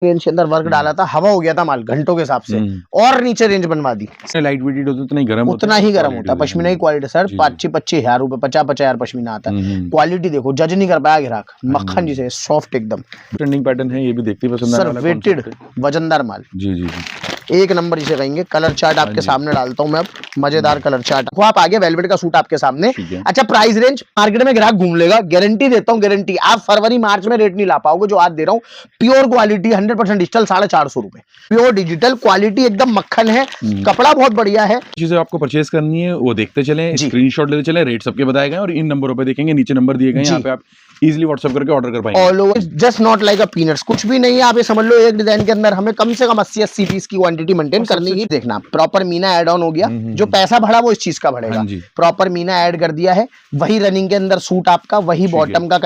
Range के अंदर work डाला था, हवा हो गया था माल घंटों के हिसाब से, और नीचे रेंज बनवा दी। लाइट वेटेड होता है उतना ही गर्म होता उतना है, ही गर्म होता है। पश्मीना की क्वालिटी सर, 25-25 हजार रुपए, 50-50 हजार पश्मीना आता है। क्वालिटी देखो, जज नहीं कर पाया ग्राहक, मक्खन जिसे, सॉफ्ट एकदम ट्रेंडिंग पैटर्न है, ये भी देखते ही पसंद आने सर, वाला वेटेड concept है। वजनदार माल, जी जी जी, एक नंबर जिसे कहेंगे। कलर चार्ट आपके सामने डालता हूं मैं अब, मजेदार कलर चार्ट। वो आप आगे वेलवेट का सूट आपके सामने। ठीक है। अच्छा, प्राइस रेंज मार्केट में ग्राहक घूम लेगा, गारंटी देता हूं, गारंटी। आप फरवरी मार्च में रेट नहीं ला पाओगे जो आज दे रहा हूं। प्योर क्वालिटी 100% डिजिटल, 450 रुपए, प्योर डिजिटल क्वालिटी, एकदम मक्खन है, कपड़ा बहुत बढ़िया है। चीजें आपको परचेज करनी है वो देखते चलें, स्क्रीनशॉट लेते चलें, रेट सबके बताए गए और इन नंबरों पे देखेंगे, नीचे नंबर दिए गए, यहाँ पे आप इजीली व्हाट्सएप करके ऑर्डर कर पाएंगे। All over, just not like a peanuts, कुछ भी नहीं है। आप ये समझ लो, एक डिजाइन के अंदर हमें कम से कम 80 पीस की क्वांटिटी मेंटेन करनी ही। देखना, प्रॉपर मीना ऐड ऑन हो गया, जो पैसा बढ़ा वो इस चीज का बढ़ेगा। प्रॉपर मीना ऐड कर दिया है, वही रनिंग के अंदर सूट आपका, वही बॉटम का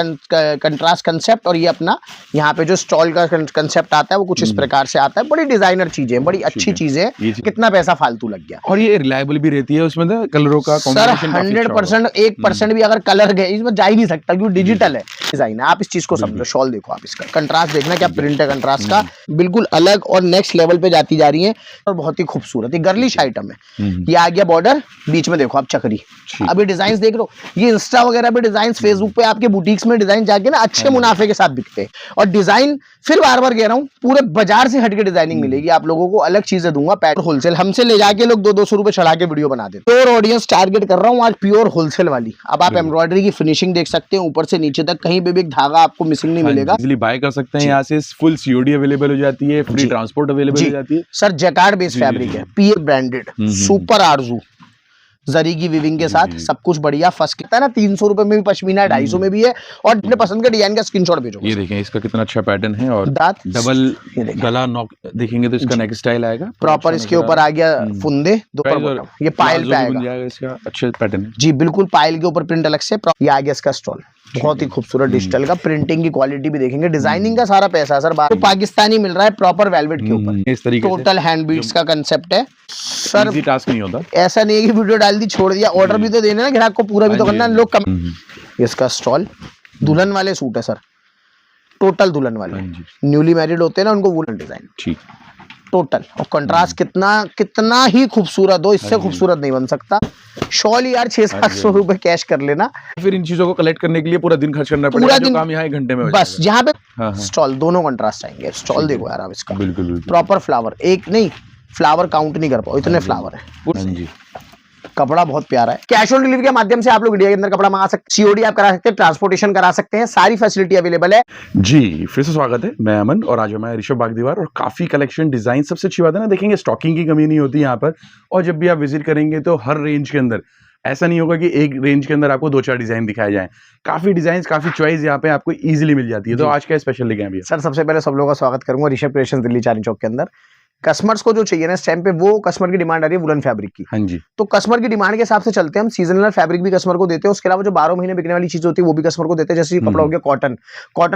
कंट्रास्ट कंसेप्ट, और ये अपना यहाँ पे जो स्टॉल का कंसेप्ट आता है वो कुछ इस प्रकार से आता है। बड़ी डिजाइनर चीजें, बड़ी अच्छी चीजें, कितना पैसा फालतू लग गया। और ये रिलायबल भी रहती है, उसमें कलरों का सर 100%, 1% भी अगर कलर गए इसमें जा ही नहीं सकता, क्योंकि डिजिटल है डिजाइन है। आप इस चीज को समझो। शॉल देखो आप, इसका कंट्रास्ट देखना, क्या प्रिंट है कंट्रास्ट का, बिल्कुल अलग और नेक्स्ट लेवल पे जाती जा रही है, और बहुत ही खूबसूरत, ये गर्लिश आइटम है। ये आ गया बॉर्डर, बीच में देखो आप चक्री। अभी डिजाइन देख लो, ये इंस्टा वगैरह पे डिजाइन, फेसबुक पे आपके बुटीक्स में डिजाइन जाके ना अच्छे मुनाफे के साथ बिकते हैं। और डिजाइन फिर बार बार कह रहा हूँ, पूरे बाजार से हटके डिजाइनिंग मिलेगी आप लोगों को, अलग चीजें दूंगा। पैट होलसेल हमसे ले जाके लोग 200-200 रुपए चढ़ा के वीडियो बना देते हैं। प्योर ऑडियंस टारगेट कर रहा हूँ आज, प्योर होलसेल वाली। अब आप एम्ब्रॉयडरी की फिनिशिंग देख सकते हैं, ऊपर से नीचे तक कहीं पे भी धागा आपको मिसिंग नहीं मिलेगा। इजीली बाय कर सकते हैं यहाँ से, फुल सीओडी अवेलेबल हो जाती है, फ्री ट्रांसपोर्ट अवेलेबल हो जाती है। सर जैकार्ड बेस्ड फैब्रिक है, पीए ब्रांडेड, सुपर आरजू जरी की विविंग के साथ, सब कुछ बढ़िया फर्स्ट कितना है ना। 300 रुपए में भी पश्मीना है, 250 में भी है, और अपने पसंद के डिजाइन का स्क्रीनशॉट भेजो। ये देखें, इसका कितना अच्छा पैटर्न है, और डबल गला नॉक देखेंगे तो इसका नेक स्टाइल आएगा प्रॉपर। इसके ऊपर आ गया फुंदे, ये पायल पे आएगा, इसका अच्छा पैटर्न है जी, बिल्कुल पायल के ऊपर प्रिंट अलग से। ये आ गया इसका स्टॉल, बहुत ही खूबसूरत डिजिटल का, प्रिंटिंग की क्वालिटी भी देखेंगे, डिजाइनिंग का सारा पैसा सर तो पाकिस्तानी मिल रहा है, प्रॉपर वेलवेट के ऊपर, इस तरीके से टोटल हैंड बीट्स का कंसेप्ट है सर। इजी टास्क नहीं होता, ऐसा नहीं है कि वीडियो डाल दी छोड़ दिया, ऑर्डर भी तो देने ना ग्राहक को, पूरा भी तो करना लोग कम। इसका स्टॉल दुल्हन वाले सूट है सर, टोटल दुल्हन वाले, न्यूली मैरिड होते हैं ना उनको वुलन डिजाइन, ठीक टोटल। और कंट्रास्ट कितना ही खूबसूरत हो, इससे खूबसूरत नहीं बन सकता। शॉल यार 600-700 रुपए कैश कर लेना, फिर इन चीजों को कलेक्ट करने के लिए पूरा दिन खर्च करना पड़ेगा, जो काम यहाँ 1 घंटे में बस। यहाँ पे स्टॉल दोनों कंट्रास्ट आएंगे। स्टॉल देखो यार आप इसका, बिल्कुल प्रॉपर फ्लावर, एक नहीं फ्लावर काउंट नहीं कर पाओ, इतने फ्लावर है। कपड़ा बहुत प्यारा है। कैश ऑन डिलीवरी के माध्यम से आप लोग इंडिया के अंदर कपड़ा मंगा सकते हैं, सीओडी आप करा सकते हैं, ट्रांसपोर्टेशन करा सकते हैं, सारी फैसिलिटी अवेलेबल है। जी, फिर से स्वागत है, मैं अमन, और आज मैं ऋषभ बागदीवार, और काफी कलेक्शन डिजाइन। सबसे अच्छी बात है ना, देखेंगे स्टॉकिंग की कमी नहीं होती यहाँ पर, और जब भी आप विजिट करेंगे तो हर रेंज के अंदर ऐसा नहीं होगा कि एक रेंज के अंदर आपको 2-4 डिजाइन दिखाए जाएं, काफी डिजाइन, काफी चॉइस यहाँ पे आपको इजीली मिल जाती है। तो आज क्या स्पेशल लेके आए सर? सबसे पहले सब लोगों का स्वागत करूंगा ऋषभ क्रिएशंस दिल्ली चांदनी चौक के अंदर। कस्टमर्स को जो चाहिए ना इस टाइम पे, वो कस्टमर की डिमांड आ रही है वुलन फैब्रिक की। हाँ जी, तो कस्टमर की डिमांड के हिसाब से चलते हैं हम। सीजनल फैब्रिक भी कस्टमर को देते हैं, उसके अलावा जो 12 महीने बिकने वाली चीज होती है वो भी कस्टमर को देते हैं। जैसे कपड़ा हो गया कॉटन,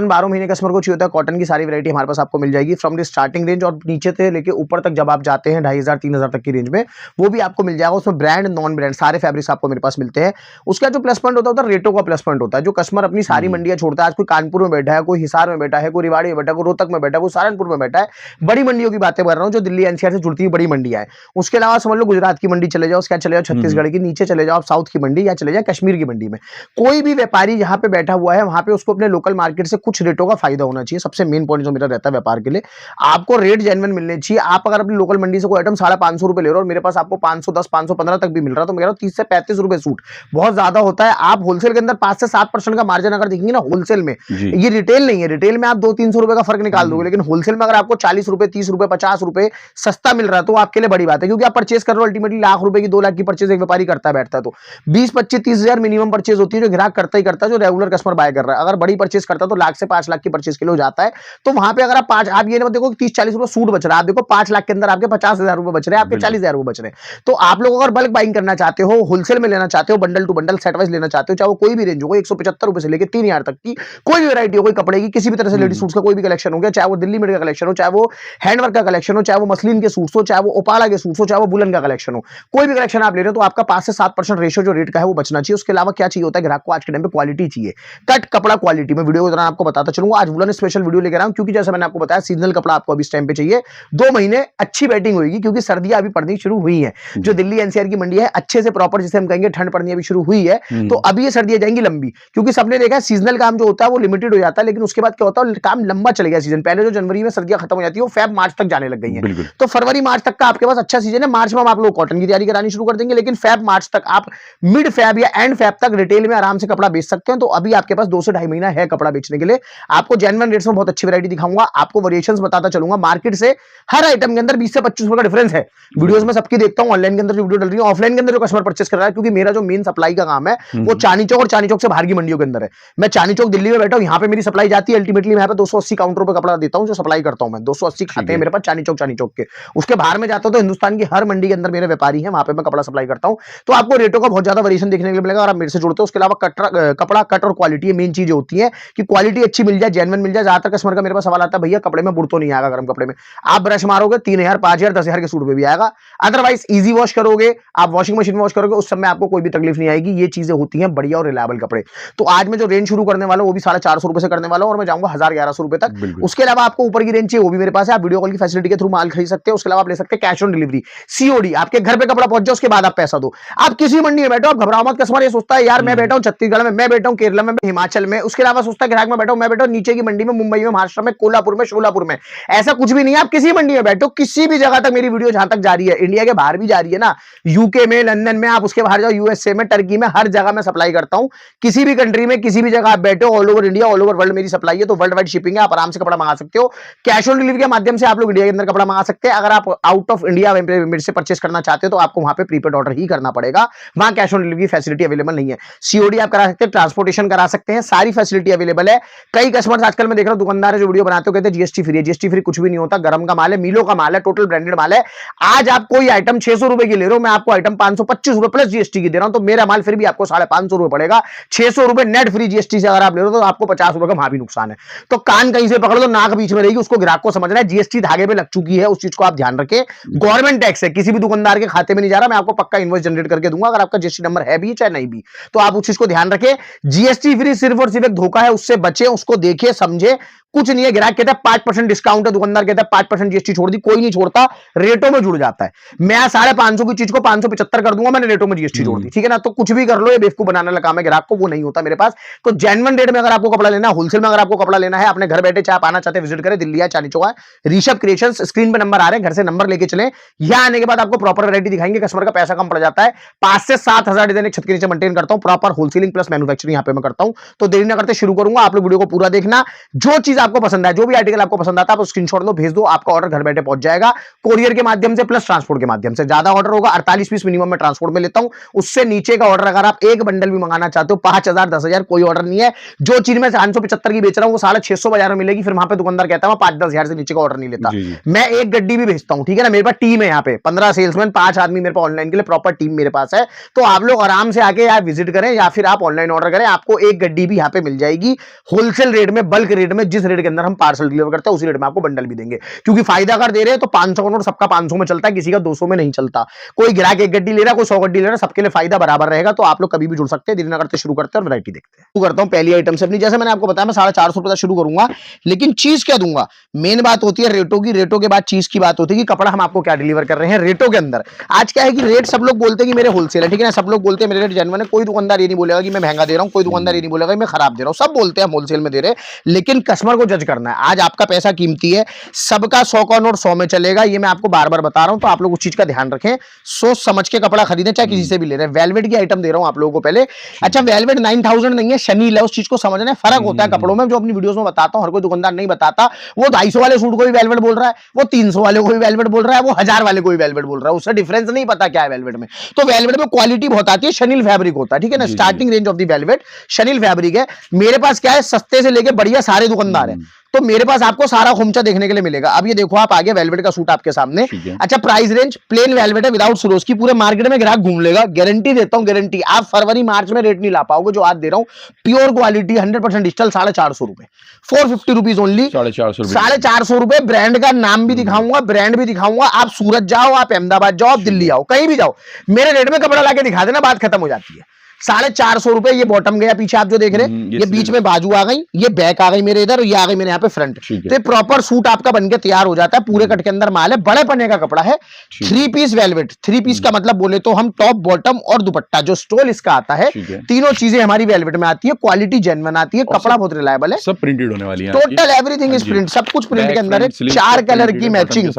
12 महीने कस्टमर को चाहिए होता है, कॉटन की सारी वैरायटी हमारे पास आपको मिल जाएगी, फ्रॉम द स्टार्टिंग रेंज और नीचे से लेके ऊपर तक। जब आप जाते हैं 2500-3000 तक की रेंज में, वो भी आपको मिल जाएगा। उसमें ब्रांड नॉन ब्रांड सारे फैब्रिक्स आपको मेरे पास मिलते हैं। उसका जो प्लस पॉइंट होता है रेटों का प्लस पॉइंट होता है। जो कस्टमर अपनी सारी मंडियां छोड़ता है, आज कोई कानपुर में बैठा है, कोई हिसार में बैठा है, कोई रिवाड़ी में बैठा है, कोई रोहतक में बैठा है, कोई सहारनपुर में बैठा है, बड़ी मंडियों की बातें कर रहा हूँ जो दिल्ली एनसीआर से जुड़ती है, बड़ी मंडियां है। उसके अलावा समझ लो गुजरात की मंडी चले जाओ, उसके बाद चले जाओ छत्तीसगढ़ की, नीचे चले जाओ आप साउथ की मंडी, या चले जाओ कश्मीर की मंडी में। कोई भी व्यापारी जहां पे बैठा हुआ है वहां पे उसको अपने लोकल मार्केट से कुछ रेटों का फायदा होना चाहिए। सबसे मेन पॉइंट जो मेरा रहता है व्यापार के लिए, आपको रेट जेन्युइन मिलने चाहिए। आप अगर अपनी लोकल मंडी से कोई आइटम 550 रुपए ले रहे हो और मेरे पास आपको 510, 515 तक भी मिल रहा है, तो मैं कह रहा हूं 30 से 35 रुपए सूट बहुत ज्यादा होता है। आप होलसेल के अंदर 5 से 7% का मार्जिन अगर देखेंगे ना होलसेल में, ये रिटेल नहीं है, रिटेल में आप 200-300 रुपए का फर्क निकाल दोगे, लेकिन होलसेल में अगर आपको 40 रुपए, 30 रुपए, 50 रुपए सस्ता मिल रहा है तो आपके लिए बड़ी बात है, क्योंकि आप परचेस कर रहे हो अल्टीमेटली लाख रुपए की, 2 लाख की परचेज एक व्यापारी करता बैठता है, तो 20-25-30 हजार मिनिमम परचेज होती है जो ग्राहक करता ही करता है, जो रेगुलर कस्टमर बाय कर रहा है। अगर बड़ी परचेज करता है तो लाख से 5 लाख की परचेज के लिए हो जाता है। तो वहां पे अगर आप ये ना देखो 30-40 रुपए सूट बच रहा है, आप देखो 5 लाख के अंदर आपके 50,000 रुपए बच रहे हैं, आपके 40,000 रुपए बच रहे हैं। तो आप लोग अगर बल्क बाइंग करना चाहते हो, होलसेल में लेना चाहते हो, bundle to bundle set wise लेना चाहते हो, चाहे वो कोई भी रेंज हो, 175 रुपए से लेकर 3000 तक की कोई भी वैरायटी हो, कोई कपड़े की किसी भी तरह से लेडीज सूट्स का कोई भी कलेक्शन हो गया, चाहे वो दिल्ली मेड का कलेक्शन हो, चाहे वो हैंडवर्क का कलेक्शन हो, चाहे चाहे वो मसलिन के सूट्स हो, चाहे वो ओपाड़ा के सूट्स हो, चाहे वो बुलन का कलेक्शन हो, कोई भी कलेक्शन आप ले रहे हो तो आपका 5 से 7% रेशियो जो रेट का है वो बचना चाहिए। उसके अलावा क्या चाहिए होता है ग्राहक को आज के टाइम पे क्वालिटी चाहिए, कट कपड़ा क्वालिटी। मैं वीडियो के दौरान आपको बताता चलूंगा। आज वुलन स्पेशल वीडियो लेकर आया हूं क्योंकि जैसे मैंने आपको बताया सीजनल कपड़ा आपको अभी इस टाइम पे चाहिए। 2 महीने अच्छी बैटिंग होगी क्योंकि सर्दियां अभी पड़नी शुरू हुई है। जो दिल्ली एनसीआर की मंडी है अच्छे से प्रॉपर जिसे हम कहेंगे ठंड पड़नी अभी शुरू हुई है, तो अभी ये सर्दियां जाएंगी लंबी, क्योंकि सबने देखा है सीजनल काम जो होता है वो लिमिटेड हो जाता है, लेकिन उसके बाद क्या होता है काम लंबा चलेगा। सीजन पहले जो जनवरी में सर्दियां खत्म हो जाती है वो फेब मार्च तक जाने लग गई है, तो फरवरी मार्च तक का आपके पास अच्छा सीजन है। मार्च में हम आप लोग कॉटन की तैयारी करानी शुरू कर देंगे, लेकिन फेब मार्च तक आप मिड फेब या एंड फेब तक रिटेल में आराम से कपड़ा बेच सकते हैं। तो अभी आपके पास 2 से 2.5 महीना है कपड़ा बेचने के लिए। आपको जेन्युइन रेट्स में बहुत अच्छी वैरायटी दिखाऊंगा, आपको वेरिएशंस बताता चलूंगा। मार्केट से हर आइटम के अंदर 20 से 25 का डिफरेंस है। वीडियोस में सबकी देखता हूं, ऑनलाइन के अंदर जो वीडियो डल रही है, ऑफलाइन के अंदर जो कस्टमर परचेस कर रहा है, क्योंकि मेरा जो मेन सप्लाई का काम है वो चांदनी चौक और चांदनी चौक से बाहर की मंडियों के अंदर है। मैं चांदनी चौक दिल्ली में बैठा हूं, यहां पे मेरी सप्लाई जाती है। अल्टीमेटली मैं यहाँ पे 280 काउंटर पे कपड़ा देता हूं, जो सप्लाई करता हूं मैं। 280 खाते हैं मेरे पास चांदनी चौक के। उसके बाहर में जाता हूं तो हिंदुस्तान की हर मंडी के अंदर मेरे व्यापारी हैं, वहां पे मैं कपड़ा सप्लाई करता हूं। तो आपको रेटों का बहुत ज्यादा वेरिएशन देखने के लिए मिलेगा और आप मेरे से जुड़ते हो। उसके अलावा कपड़ा कट और क्वालिटी मेन चीजें होती है कि क्वालिटी अच्छी मिल जाए, जेन्युइन मिल जाए। ज्यादातर कस्टमर का मेरे पास सवाल आता है भैया कपड़े में बुर तो नहीं आएगा, गर्म कपड़े में आप ब्रश मारोगे 3000 5000 10,000 के सूट पे भी आएगा। अदरवाइज इजी वॉश करोगे, आप वॉशिंग मशीन में वॉश करोगे, उस समय आपको कोई भी तकलीफ नहीं आएगी। ये चीजें होती हैं बढ़िया और रिलायबल कपड़े। तो आज मैं जो रेंज शुरू करने वाला हूं वो भी 450 रुपए से करने वाला हूं और मैं जाऊंगा 1000-1100 रुपए तक। उसके अलावा आपको ऊपर की रेंज चाहिए वो भी मेरे पास है, आप वीडियो कॉल की फैसिलिटी के थ्रू माल खरीद सकते हैं। उसके अलावा आप ले सकते हैं कैश ऑन डिलीवरी, सीओडी, आपके घर पे कपड़ा पहुंच जाए उसके बाद आप पैसा दो। आप किसी मंडी में बैठो, आप घबराओ मत। कस्टमर ये सोचता है यार मैं बैठा हूं छत्तीसगढ़ में, मैं बैठा हूं केरला में, हिमाचल में। उसके अलावा सोचता है ग्राहक में बैठा हूं, मैं बैठा हूं नीचे की मंडी में, मुंबई में, महाराष्ट्र में, कोल्हापुर में, शोलापुर में। ऐसा कुछ भी नहीं है, आप किसी मंडी में बैठो, किसी भी जगह तक मेरी वीडियो जहां तक जा रही है, इंडिया के बाहर भी जा रही है ना, यूके में, लंदन में, आप उसके बाहर जाओ, यूएसए में, टर्की में, हर जगह मैं सप्लाई करता हूं। किसी भी कंट्री में, किसी भी जगह आप बैठे हो, all over India, all over world मेरी सप्लाई है। तो वर्ल्ड वाइड शिपिंग है, आप आराम से कपड़ा मंगा सकते हो। कैश ऑन डिलीवरी के माध्यम से आप लोग इंडिया के अंदर कपड़ा मंगा सकते हैं। अगर आप आउट ऑफ इंडिया मेरे से परचेस करना चाहते हो तो आपको वहां पे प्रीपेड ऑर्डर ही करना पड़ेगा, वहां cash on delivery facility available नहीं है। सीओडी आप करा सकते हैं, ट्रांसपोर्टेशन करा सकते हैं, सारी फैसिलिटी अवेलेबल है। कई कस्टमर्स आजकल मैं देख रहा हूं दुकानदार है जो वीडियो बनाते हो कहते हैं जीएसटी फ्री है। जीएसटी फ्री कुछ भी नहीं होता, गरम का माल है, मीलो का माल है, टोटल ब्रांडेड माल है। आज आप कोई आइटम 600 रुपए की ले रहे हो, मैं आपको आइटम 525 रुपए प्लस जीएसटी की दे रहा हूं, तो मेरा माल फिर भी आपको 550 रुपए पड़ेगा। 600 रुपए नेट फ्री जीएसटी से अगर आप ले रहे हो तो आपको 50 रुपए का वहां भी नुकसान है। तो कान कहीं से पकड़ लो, नाक बीच में रहेगी, उसको ग्राहक को समझना है जीएसटी धागे पे लग चुकी है, उस चीज को आप ध्यान रखें। गवर्नमेंट टैक्स है, किसी भी दुकानदार के खाते में नहीं जा रहा, मैं आपको पक्का इनवॉइस जनरेट करके दूंगा अगर आपका जीएसटी नंबर है भी चाहे नहीं भी, तो आप उस चीज को ध्यान रखें। जीएसटी फ्री सिर्फ और सिर्फ एक धोखा है, उससे बचे, उसको देखिए समझे। कुछ नहीं है, ग्राहक कहता है 5% डिस्काउंट है, दुकानदार कहता है 5% जीएसटी छोड़ दी, कोई नहीं छोड़ता, रेटों में जुड़ जाता है। मैं 550 की चीज को 575 कर दूंगा, मैंने रेटों में जीएसटी जोड़ दी, ठीक है ना। तो कुछ भी कर लो, ये बेवकूफ बनाने वाला काम है ग्राहक को, वो नहीं होता मेरे पास। तो जेन्युइन रेट में अगर आपको कपड़ा लेना है, होलसेल में अगर आपको कपड़ा लेना है, अपने घर बैठे चाहे आप आना चाहते हैं विजिट करें, दिल्ली या चांदनी चौक ऋषभ क्रिएशंस, स्क्रीन पे नंबर आ रहे हैं, घर से नंबर लेके चले। यहां आने के बाद आपको प्रॉपर वैरायटी दिखाएंगे, कस्टमर का पैसा कम पड़ जाता है। 5 से 7,000 डिजाइन एक छत के नीचे मेंटेन करता हूं, प्रॉपर होलसेलिंग प्लस मैन्युफैक्चरिंग यहां पे मैं करता हूं। तो देरी ना करते शुरू करूंगा, आप लोग वीडियो को पूरा देखना। जो चीज आपको पसंद है, जो भी आर्टिकल आपको पसंद आता है, आप स्क्रीनशॉट लो, भेज दो, आपका ऑर्डर घर बैठे पहुंच जाएगा, कोरियर के माध्यम से प्लस ट्रांसपोर्ट के माध्यम से। ज्यादा ऑर्डर होगा 48 पीस मिनिमम में ट्रांसपोर्ट में लेता हूं, उससे नीचे का ऑर्डर अगर आप एक बंडल भी मंगाना चाहते हो 5,000 10,000 कोई ऑर्डर नहीं है। जो चीज मैं 575 की बेच रहा हूं वो 650 बाजार में मिलेगी, फिर वहां पे दुकानदार कहता है 5-10 हजार से नीचे का ऑर्डर नहीं लेता। मैं एक गड्डी भी भेजता हूं, ठीक है ना। मेरे पास टीम है यहाँ पे 15 सेल्समैन, 5 आदमी मेरे पास ऑनलाइन के लिए प्रॉपर टीम मेरे पास है। तो आप लोग आराम से आके यार विजिट करें या फिर आप ऑनलाइन ऑर्डर करें, आपको एक गड्डी भी यहाँ पे मिल जाएगी होलसेल रेट में, बल्क रेट में, जिस रेट के अंदर हम पार्सल डिलीवर करते हैं उसी रेट में आपको बंडल भी देंगे। क्योंकि फायदा कर दे रहे हैं तो 500 का नोट सबका 500 में चलता है, किसी का 200 में नहीं चलता। कोई ग्राहक एक गड्डी ले रहा है, कोई 100 गड्डी ले रहा है, सबके लिए फायदा बराबर रहेगा। तो आप लोग कभी भी जुड़ सकते हैं। देरी ना करते शुरू करते हैं और वैरायटी देखते हैं। शुरू करता हूं पहली आइटम से अपनी। जैसे मैंने आपको बताया मैं 450 रुपए शुरू करूंगा, लेकिन चीज क्या दूंगा, मेन बात होती है रेटों की। रेटों के बाद चीज की बात होती है कि कपड़ा हम आपको क्या डिलीवर कर रहे हैं रेटों के अंदर। आज क्या है कि रेट सब लोग बोलते हैं कि मेरे होलसेल है, ठीक है ना, सब लोग बोलते हैं मेरे रेट जेन्युइन है। कोई दुकानदार ये नहीं बोलेगा कि मैं महंगा दे रहा हूं, कोई दुकानदार ये नहीं बोलेगा कि मैं खराब दे रहा हूं। सब बोलते हैं हम होलसेल में दे रहे हैं, लेकिन कस्टमर को जज करना है। आज आपका पैसा कीमती है, सबका 100 का नोट 100 में चलेगा, ये मैं आपको बार बार बता रहा हूं। तो आप लोग उस चीज का ध्यान रखें, सोच समझ के कपड़ा खरीदें, चाहे किसी से भी ले रहे हैं। वेलवेट की आइटम दे रहा हूं आप लोगों को पहले। अच्छा, वेलवेट 9000 नहीं है, शनील है, उस चीज को समझना है। फर्क होता है कपड़ों में, जो अपनी वीडियोस में बताता हूं, हर कोई दुकानदार नहीं बताता। वो 250 वाले सूट को भी वेलवेट बोल रहा है, वो 300 वाले को भी वेलवेट बोल रहा है, वो 1000 वाले को भी वेलवेट बोल रहा है, उससे डिफरेंस नहीं पता क्या है वेलवेट में। तो वेलवेट में क्वालिटी बहुत आती है, शनील फैब्रिक होता है, ठीक है ना। Starting range of the velvet शनील fabric है। मेरे पास क्या है, सस्ते से लेके बढ़िया सारे दुकानदार रहे हैं, तो मेरे पास आपको सारा खोमचा देखने के लिए मिलेगा। अब ये देखो आप आगे वेलवेट का सूट आपके सामने। अच्छा प्राइस रेंज प्लेन वेलवेट है विदाउट सिरोस्की, पूरे मार्केट में ग्राहक घूम लेगा, गारंटी देता हूं, गारंटी। आप फरवरी मार्च में रेट नहीं ला पाओगे जो आज दे रहा हूं, प्योर क्वालिटी 100% डिजिटल, 450 रुपए, 450 रुपीज ओनली, 450 रुपए। ब्रांड का नाम भी दिखाऊंगा, ब्रांड भी दिखाऊंगा। आप सूरत जाओ, आप अहमदाबाद जाओ, आप दिल्ली आओ, कहीं भी जाओ, मेरे रेट में कपड़ा लाके दिखा देना, बात खत्म हो जाती है। 450 रुपए। ये बॉटम गया पीछे, आप जो देख रहे हैं, ये बीच में बाजू आ गई, ये बैक आ गई मेरे इधर, ये आ गई मेरे यहाँ पे फ्रंट। तो प्रॉपर सूट आपका बनके तैयार हो जाता है, पूरे कट के अंदर माल है, बड़े पन्ने का कपड़ा है। 3 पीस वेलवेट, 3 पीस का मतलब बोले तो हम टॉप बॉटम और दुपट्टा जो स्टोल इसका आता है, तीनों चीजें हमारी वेलवेट में आती है, क्वालिटी जेन्युइन आती है, कपड़ा बहुत रिलायबल है, सब प्रिंटेड होने वाली है, टोटल एवरीथिंग इज प्रिंट, सब कुछ प्रिंट के अंदर है। 4 कलर की मैचिंग,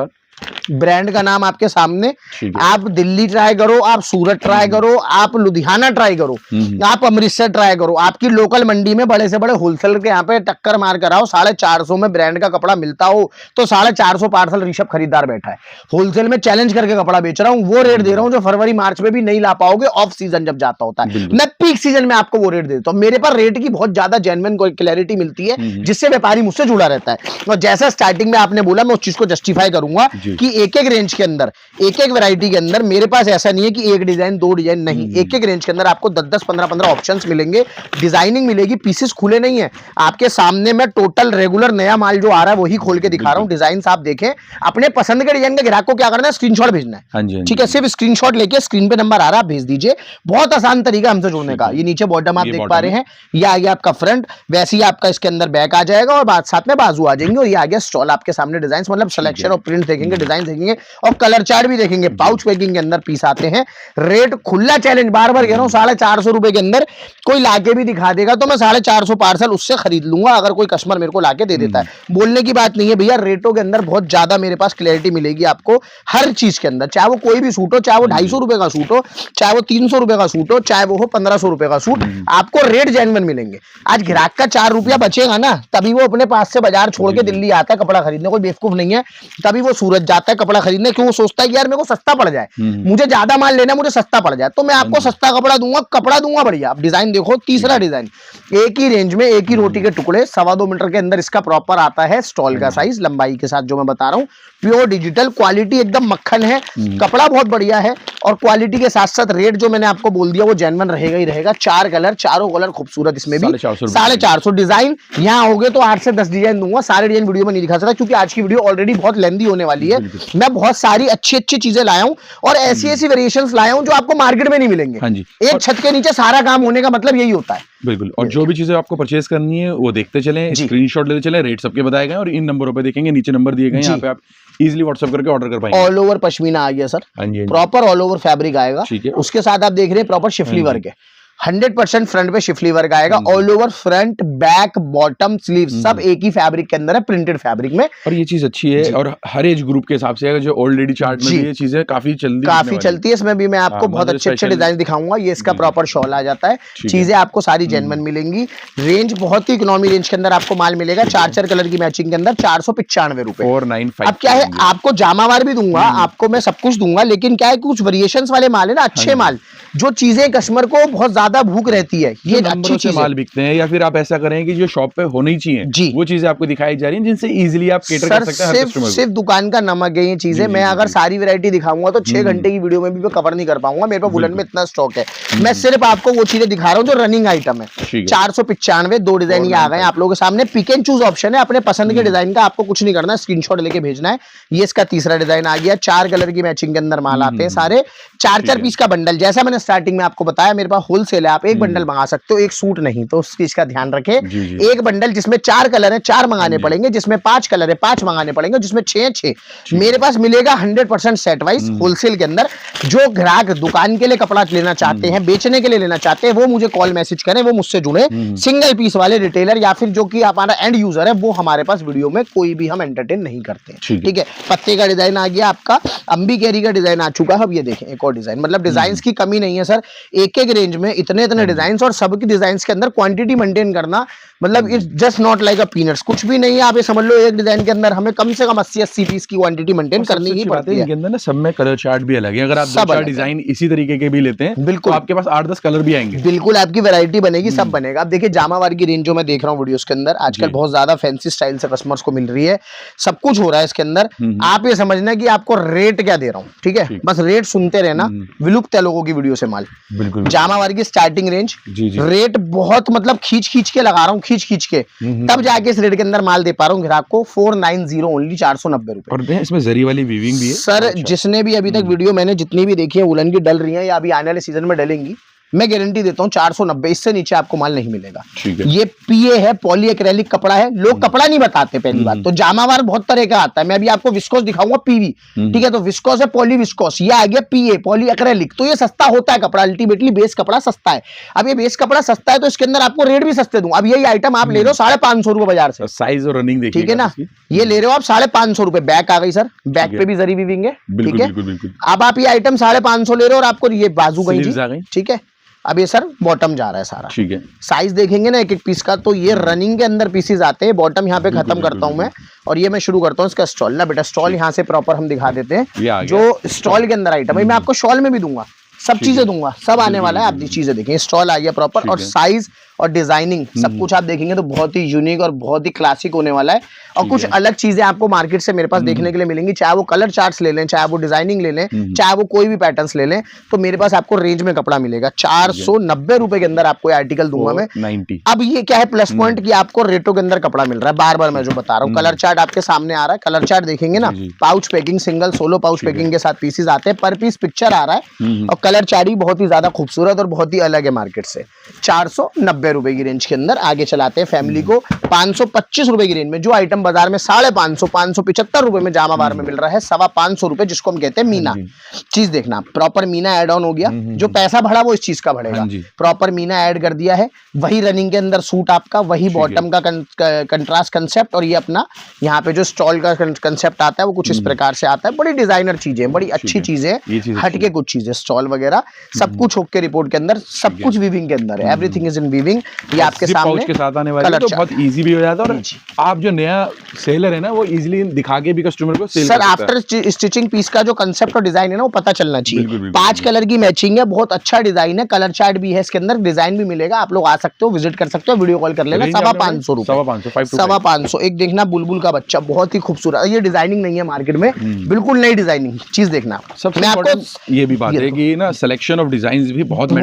ब्रांड का नाम आपके सामने। आप दिल्ली ट्राई करो, आप सूरत ट्राई करो, आप लुधियाना ट्राई करो, आप अमृतसर ट्राई करो, आपकी लोकल मंडी में बड़े से बड़े होलसेलर के यहाँ पे टक्कर मार कर आओ। 450 में ब्रांड का कपड़ा मिलता हो तो 450 पार्सल ऋषभ खरीदार बैठा है, होलसेल में चैलेंज करके कपड़ा बेच रहा हूँ, वो रेट दे रहा हूँ जो फरवरी मार्च में भी नहीं ला पाओगे, ऑफ सीजन जब जाता होता है। मैं पीक सीजन में आपको वो रेट देता हूँ। मेरे पास रेट की बहुत ज्यादा जेन्युइन क्लैरिटी मिलती है, जिससे व्यापारी मुझसे जुड़ा रहता है। और जैसा स्टार्टिंग में आपने बोला, मैं उस चीज को जस्टिफाई करूंगा कि एक एक रेंज के अंदर, एक एक वैरायटी के अंदर मेरे पास ऐसा नहीं है कि एक डिजाइन 2 डिजाइन, नहीं, एक एक रेंज के अंदर आपको 10-10 15-15 ऑप्शंस मिलेंगे, डिजाइनिंग मिलेगी, पीसेस खुले नहीं है आपके सामने। मैं टोटल रेगुलर नया माल जो आ रहा है वही खोल के दिखा रहा हूं। डिजाइन आप देखें, अपने पसंद के डिजाइन का ग्राहक को क्या करना है, स्क्रीनशॉट भेजना है, ठीक है, सिर्फ स्क्रीनशॉट लेके स्क्रीन पे नंबर आ रहा है, भेज दीजिए। बहुत आसान तरीका हमसे जुड़ने का। ये नीचे बॉटम आप देख पा रहे हैं, ये आ गया आपका फ्रंट, वैसे ही आपका इसके अंदर बैक आ जाएगा और साथ में बाजू आ जाएंगे, और ये आ गया स्टॉल आपके सामने। डिजाइन मतलब सिलेक्शन और प्रिंट देखेंगे, डिजाइन देखेंगे और कलर चार्ट भी देखेंगे। पाउच पैकिंग के अंदर पीस आते हैं। रेट खुला चैलेंज, बार बार कह रहा हूं, 450 रुपए के अंदर कोई लाके भी दिखा देगा तो मैं 450 पार्सल उससे खरीद लूंगा, अगर कोई कस्टमर मेरे को लाके दे देता है। बोलने की बात नहीं है भैया, रेटों के अंदर बहुत ज्यादा मेरे पास क्लैरिटी मिलेगी आपको हर चीज के अंदर, चाहे वो कोई भी सूट हो, चाहे वो 250 रुपए का सूट हो, चाहे वो 300 रुपए का सूट हो, चाहे वो हो 1500 रुपए का सूट, आपको रेट जेन्युइन मिलेंगे। आज ग्राहक का 4 रुपया बचेगा ना, तभी वो अपने पास से बाजार छोड़ के दिल्ली आता है कपड़ा खरीदने, कोई बेवकूफ नहीं है, तभी वो सूरत जाता है कपड़ा खरीदने, क्यों? वो सोचता है यार मेरे को सस्ता पड़ जाए, मुझे ज्यादा माल लेना, मुझे सस्ता पड़ जाए, तो मैं आपको सस्ता कपड़ा दूंगा बढ़िया। आप डिजाइन देखो, तीसरा डिजाइन, एक ही रेंज में एक ही रोटी के टुकड़े, 2.25 मीटर के अंदर इसका प्रॉपर आता है स्टॉल का साइज, लंबाई के साथ जो मैं बता रहा हूँ, प्योर डिजिटल, क्वालिटी एकदम मक्खन है, कपड़ा बहुत बढ़िया है, और क्वालिटी के साथ साथ रेट जो मैंने आपको बोल दिया वो जेन्युइन रहेगा ही रहेगा। 4 कलर, चारों कलर खूबसूरत, इसमें भी 450 डिजाइन। यहाँ हो गए तो 8 से 10 डिजाइन दूंगा, सारे डिजाइन वीडियो में नहीं दिखा सकता क्योंकि आज की वीडियो ऑलरेडी बहुत लेंथी होने वाली है। मैं बहुत सारी अच्छी चीजें लाया हूं और ऐसी वेरिएशंस लाया हूं जो आपको मार्केट में नहीं मिलेंगे। हाँ जी, एक छत के नीचे सारा काम होने का मतलब यही होता है। बिल्कुल। और जो भी चीजें आपको परचेज करनी है वो देखते चलें, स्क्रीनशॉट लेते चलें, रेट सबके बताए गए और इन नंबरों पे देखेंगे, नीचे नंबर दिए गए, यहाँ पे आप इजीली व्हाट्सएप करके ऑर्डर कर पाएंगे। ऑल ओवर पश्मीना आ गया sir, proper all over fabric आएगा, उसके साथ आप देख रहे हैं प्रॉपर शिफली वर्क है, 100% फ्रंट पे शिफली वर्क आएगा, all over front back bottom sleeve सब एक ही फैब्रिक के अंदर है, प्रिंटेड फैब्रिक में। और ये चीज अच्छी है और हर एज ग्रुप के हिसाब से जो ऑलरेडी चार्ट में ये चीजें काफी चलती है। इसमें भी मैं आपको बहुत अच्छे डिजाइन दिखाऊंगा। ये इसका प्रॉपर शॉल आ जाता है, चीजें आपको सारी जेन्युइन मिलेंगी। रेंज बहुत ही इकोनॉमी रेंज के अंदर आपको माल मिलेगा, 4 कलर की मैचिंग के अंदर 495 रुपए। 495। अब क्या है, आपको जामावार भी दूंगा, आपको मैं सब कुछ दूंगा, लेकिन क्या है कुछ वेरिएशन वाले माल है ना, अच्छे माल, जो चीजें कस्टमर को बहुत ज्यादा भूख रहती है, ये अच्छी चीजें माल बिकते हैं। या फिर आप ऐसा करें कि जो शॉप पे होनी चाहिए जी, वो चीजें आपको दिखाई जा रही हैं जिनसे इजीली आप केटर कर सकते हैं। सिर्फ दुकान का नमक है ये चीजें। मैं अगर सारी वैरायटी दिखाऊंगा तो 6 घंटे की वीडियो में भी मैं कवर नहीं कर पाऊंगा, मेरे पास वुलन में इतना स्टॉक है। मैं सिर्फ आपको वो चीजें दिखा रहा हूँ जो रनिंग आइटम है। 495 2 डिजाइन ये आ गए आप लोगों के सामने, पिक एंड चूज ऑप्शन है, अपने पसंद के डिजाइन का आपको कुछ नहीं करना, स्क्रीनशॉट लेके भेजना है। ये इसका तीसरा डिजाइन आ गया, 4 कलर की मैचिंग के अंदर माल आते हैं सारे, 4 पीस का बंडल। जैसा मैंने स्टार्टिंग में आपको बताया, मेरे पास होलसेल है, आप एक बंडल मंगा सकते हो, एक सूट नहीं, तो उस चीज का ध्यान रखें। एक बंडल जिसमें 4 कलर है 4 मंगाने पड़ेंगे, जिसमें 5 कलर है 5 मंगाने पड़ेंगे, जिसमें 6 मेरे पास मिलेगा 100% सेट वाइज होलसेल के अंदर। जो ग्राहक दुकान के लिए कपड़ा लेना चाहते हैं, बेचने के लिए लेना चाहते हैं, वो मुझे कॉल मैसेज करें, वो मुझसे जुड़े। सिंगल पीस वाले रिटेलर या फिर जो कि हमारा एंड यूजर है, वो हमारे पास वीडियो में कोई भी हम एंटरटेन नहीं करते हैं, ठीक है। पत्ते का डिजाइन आ गया आपका, अंबी कैरी का डिजाइन आ चुका है। अब ये देखें एक और डिजाइन, मतलब डिजाइन की कमी नहीं है सर, एक एक रेंज में इतने इतने डिजाइन और सबकी डिजाइन के अंदर क्वांटिटी मेंटेन करना, मतलब it's just not like a peanuts, कुछ भी नहीं है। आप ये समझ लो एक डिजाइन के अंदर हमें कम से कम 80-80 पीस की क्वांटिटी मेंटेन करनी ही पड़ती है। इनके अंदर ना सब में कलर चार्ट भी अलग है, अगर आप सब अलग डिजाइन इसी तरीके के भी लेते हैं बिल्कुल तो आपके पास 8-10 कलर भी आएंगे। बिल्कुल आपकी वैरायटी बनेगी, सब बनेगा। अब देखिए जामावार की रेंज जो मैं देख रहा हूँ वीडियोस के अंदर आजकल बहुत ज्यादा फैंसी स्टाइल से कस्टमर्स को मिल रही है, सब कुछ हो रहा है इसके अंदर। आप ये समझना कि आपको रेट क्या दे रहा हूँ, ठीक है, बस रेट सुनते रहना, विलुप्त है लोगों की वीडियो से माल। बिल्कुल जामावार की स्टार्टिंग रेंज, रेट बहुत मतलब खींच के लगा रहा हूँ, खींच के तब जाके इस रेट के अंदर माल दे पा रहा हूँ ग्राहक को। 490 ओनली, 490 रुपए। और इसमें जरी वाली वीविंग भी है सर। जिसने भी अभी तक वीडियो मैंने जितनी भी देखी है वुलन की डल रही है या अभी आने वाले सीजन में डलेंगी, मैं गारंटी देता हूँ 490, इससे नीचे आपको माल नहीं मिलेगा। ये पीए है, पॉली एक्रेलिक कपड़ा है, लोग कपड़ा नहीं बताते पहली बात तो। जामावार बहुत तरह का आता है, मैं अभी आपको विस्कोस दिखाऊंगा पीवी, ठीक है, तो विस्कोस है, पॉली विस्कोस, ये आ गया पीए पॉली एक्रेलिक, तो ये सस्ता होता है कपड़ा, अल्टीमेटली बेस कपड़ा सस्ता है। अब ये बेस कपड़ा सस्ता है तो इसके अंदर आपको रेट भी सस्ते दूं। अब यही आइटम आप ले रहे हो 550 रुपए बाजार से, साइज और रनिंग देखिए, ठीक है ना, ये ले रहे हो आप 550 रुपए। बैक आ गई सर, बैक पे भी जरी वीविंग है, ठीक है। अब आप ये आइटम 550 ले रहे हो और आपको ये बाजू गई, ठीक है। अब ये सर बॉटम जा रहा है सारा, ठीक है। साइज देखेंगे ना एक एक पीस का, तो ये रनिंग के अंदर पीसेस आते हैं। बॉटम यहाँ पे खत्म करता हूँ मैं, और ये मैं शुरू करता हूँ इसका स्टॉल। ना बेटा स्टॉल यहाँ से प्रॉपर हम दिखा देते हैं, जो स्टॉल के अंदर आइटम है मैं आपको शॉल में भी दूंगा, सब चीजें दूंगा, सब आने वाला है। आप चीजें देखेंगे, स्टॉल आ गया प्रॉपर, और साइज और डिजाइनिंग सब कुछ आप देखेंगे तो बहुत ही यूनिक और बहुत ही क्लासिक होने वाला है। और कुछ अलग चीजें आपको मार्केट से मेरे पास देखने के लिए मिलेंगी, चाहे वो कलर चार्ट्स ले लें, चाहे वो डिजाइनिंग ले लें, चाहे वो कोई भी पैटर्न्स ले लें, तो मेरे पास आपको रेंज में कपड़ा मिलेगा। 490 रुपए के अंदर आपको आर्टिकल दूंगा मैं। 90। अब ये क्या है प्लस पॉइंट कि आपको रेटों के अंदर कपड़ा मिल रहा है, बार बार मैं जो बता रहा हूँ। कलर चार्ट आपके सामने आ रहा है, कलर चार्ट देखेंगे ना, pouch packing, single solo pouch packing के साथ पीसेस आते हैं, पर पीस पिक्चर आ रहा है, और कलर चार्ट ही बहुत ही ज्यादा खूबसूरत और बहुत ही अलग है मार्केट से। 490 रुपए की रेंज के अंदर आगे चलाते हैं फैमिली को। 525 रुपए की रेंज में जो आइटम बाजार में 550 575 रुपए में जामावार में मिल रहा है, 525 रुपए, जिसको हम कहते हैं मीना। चीज देखना प्रॉपर मीना ऐड ऑन हो गया, जो पैसा बढ़ा वो इस चीज का बढ़ेगा। प्रॉपर मीना ऐड कर दिया है, वही रनिंग के अंदर सूट आपका, वही बॉटम का कंट्रास्ट कंसेप्ट, और ये अपना यहाँ पे जो स्टॉल का कंसेप्ट आता है वो कुछ इस प्रकार से आता है। बड़ी डिजाइनर चीजें, बड़ी अच्छी चीजें, हटके कुछ चीजें, स्टॉल वगैरह सब कुछ होके रिपोर्ट के अंदर, सब कुछ वीविंग के अंदर है, एवरीथिंग इज इन वीविंग। ये आपके सामने के साथ आने वाली है, तो बहुत इजी भी हो जाता है, और आप जो नया सेलर है ना वो इजीली दिखा के भी कस्टमर को sell sir after stitching piece का जो कंसेप्ट और डिजाइन है ना वो पता चलना चाहिए। 5 कलर की मैचिंग है, बहुत अच्छा डिजाइन है, कलर चार्ट भी है इसके अंदर, डिजाइन भी मिलेगा। आप लोग आ सकते हो, विजिट कर सकते हो, वीडियो कॉल कर लेना। 550 रुपए, 550। एक देखना बुलबुल का बच्चा, बहुत ही खूबसूरत, ये डिजाइनिंग नहीं है मार्केट में, बिल्कुल नई डिजाइनिंग चीज देखना। सबसे आपको ये भी बात है कि ना सिलेक्शन ऑफ डिजाइन भी बहुत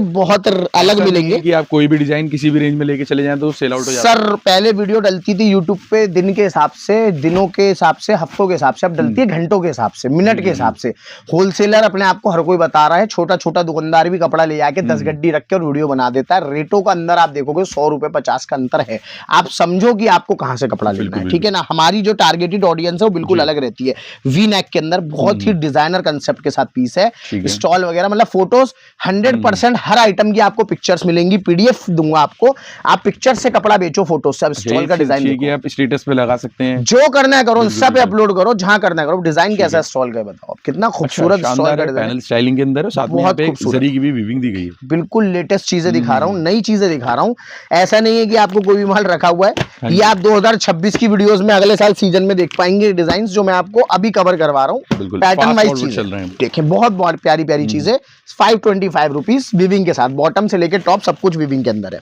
बहुत अलग मिलेंगे कि आप कोई भी डिजाइन किसी भी रेंज में लेके चले जाएं तो सेल आउट हो जाता है। सर पहले वीडियो डलती थी यूट्यूब पे दिन के हिसाब से, दिनों के हिसाब से, हफ्तों के हिसाब से, अब डलती है घंटों के हिसाब से, मिनट के हिसाब से। होलसेलर अपने आप को हर कोई बता रहा है, छोटा छोटा दुकानदार भी कपड़ा ले जाके 10 गड्डी रख के और वीडियो बना देता है। रेटों का अंदर आप देखोगे 100 रुपए 50 का अंतर है। आप समझो कि आपको कहां से कपड़ा लेना है, ठीक है ना। हमारी जो टारगेटेड ऑडियंस है वो बिल्कुल अलग रहती है। वी नेक के अंदर बहुत ही डिजाइनर कंसेप्ट के साथ पीस है, स्टॉल वगैरह, मतलब फोटोज 100% हर आइटम की आपको पिक्चर्स मिलेंगी, पीडीएफ दूंगा आपको, आप पिक्चर से कपड़ा बेचो, फोटो से। अब स्टॉल का डिजाइन आप स्टेटस पे लगा सकते हैं, जो करना है करो, इंस्टा पे अपलोड करो, जहां करना है करो। डिजाइन कैसा है स्टॉल का बताओ, कितना खूबसूरत स्टॉल का डिजाइन, पैनल स्टाइलिंग के अंदर साथ में पे जरी की भी वीविंग दी गई है। बिल्कुल लेटेस्ट चीजें दिखा रहा हूँ, नई चीजें दिखा रहा हूँ। ऐसा नहीं है कि आपको कोई भी माल रखा हुआ है, ये आप 2026 की वीडियोस में अगले साल सीजन में देख पाएंगे डिजाइन, जो मैं आपको अभी कवर करवा रहा हूँ। पैटर्न वाइज चीजें देखें, बहुत बहुत प्यारी प्यारी चीजें। 525 रुपीज वीविंग के साथ, बॉटम से लेकर टॉप सब कुछ वीविंग के अंदर है।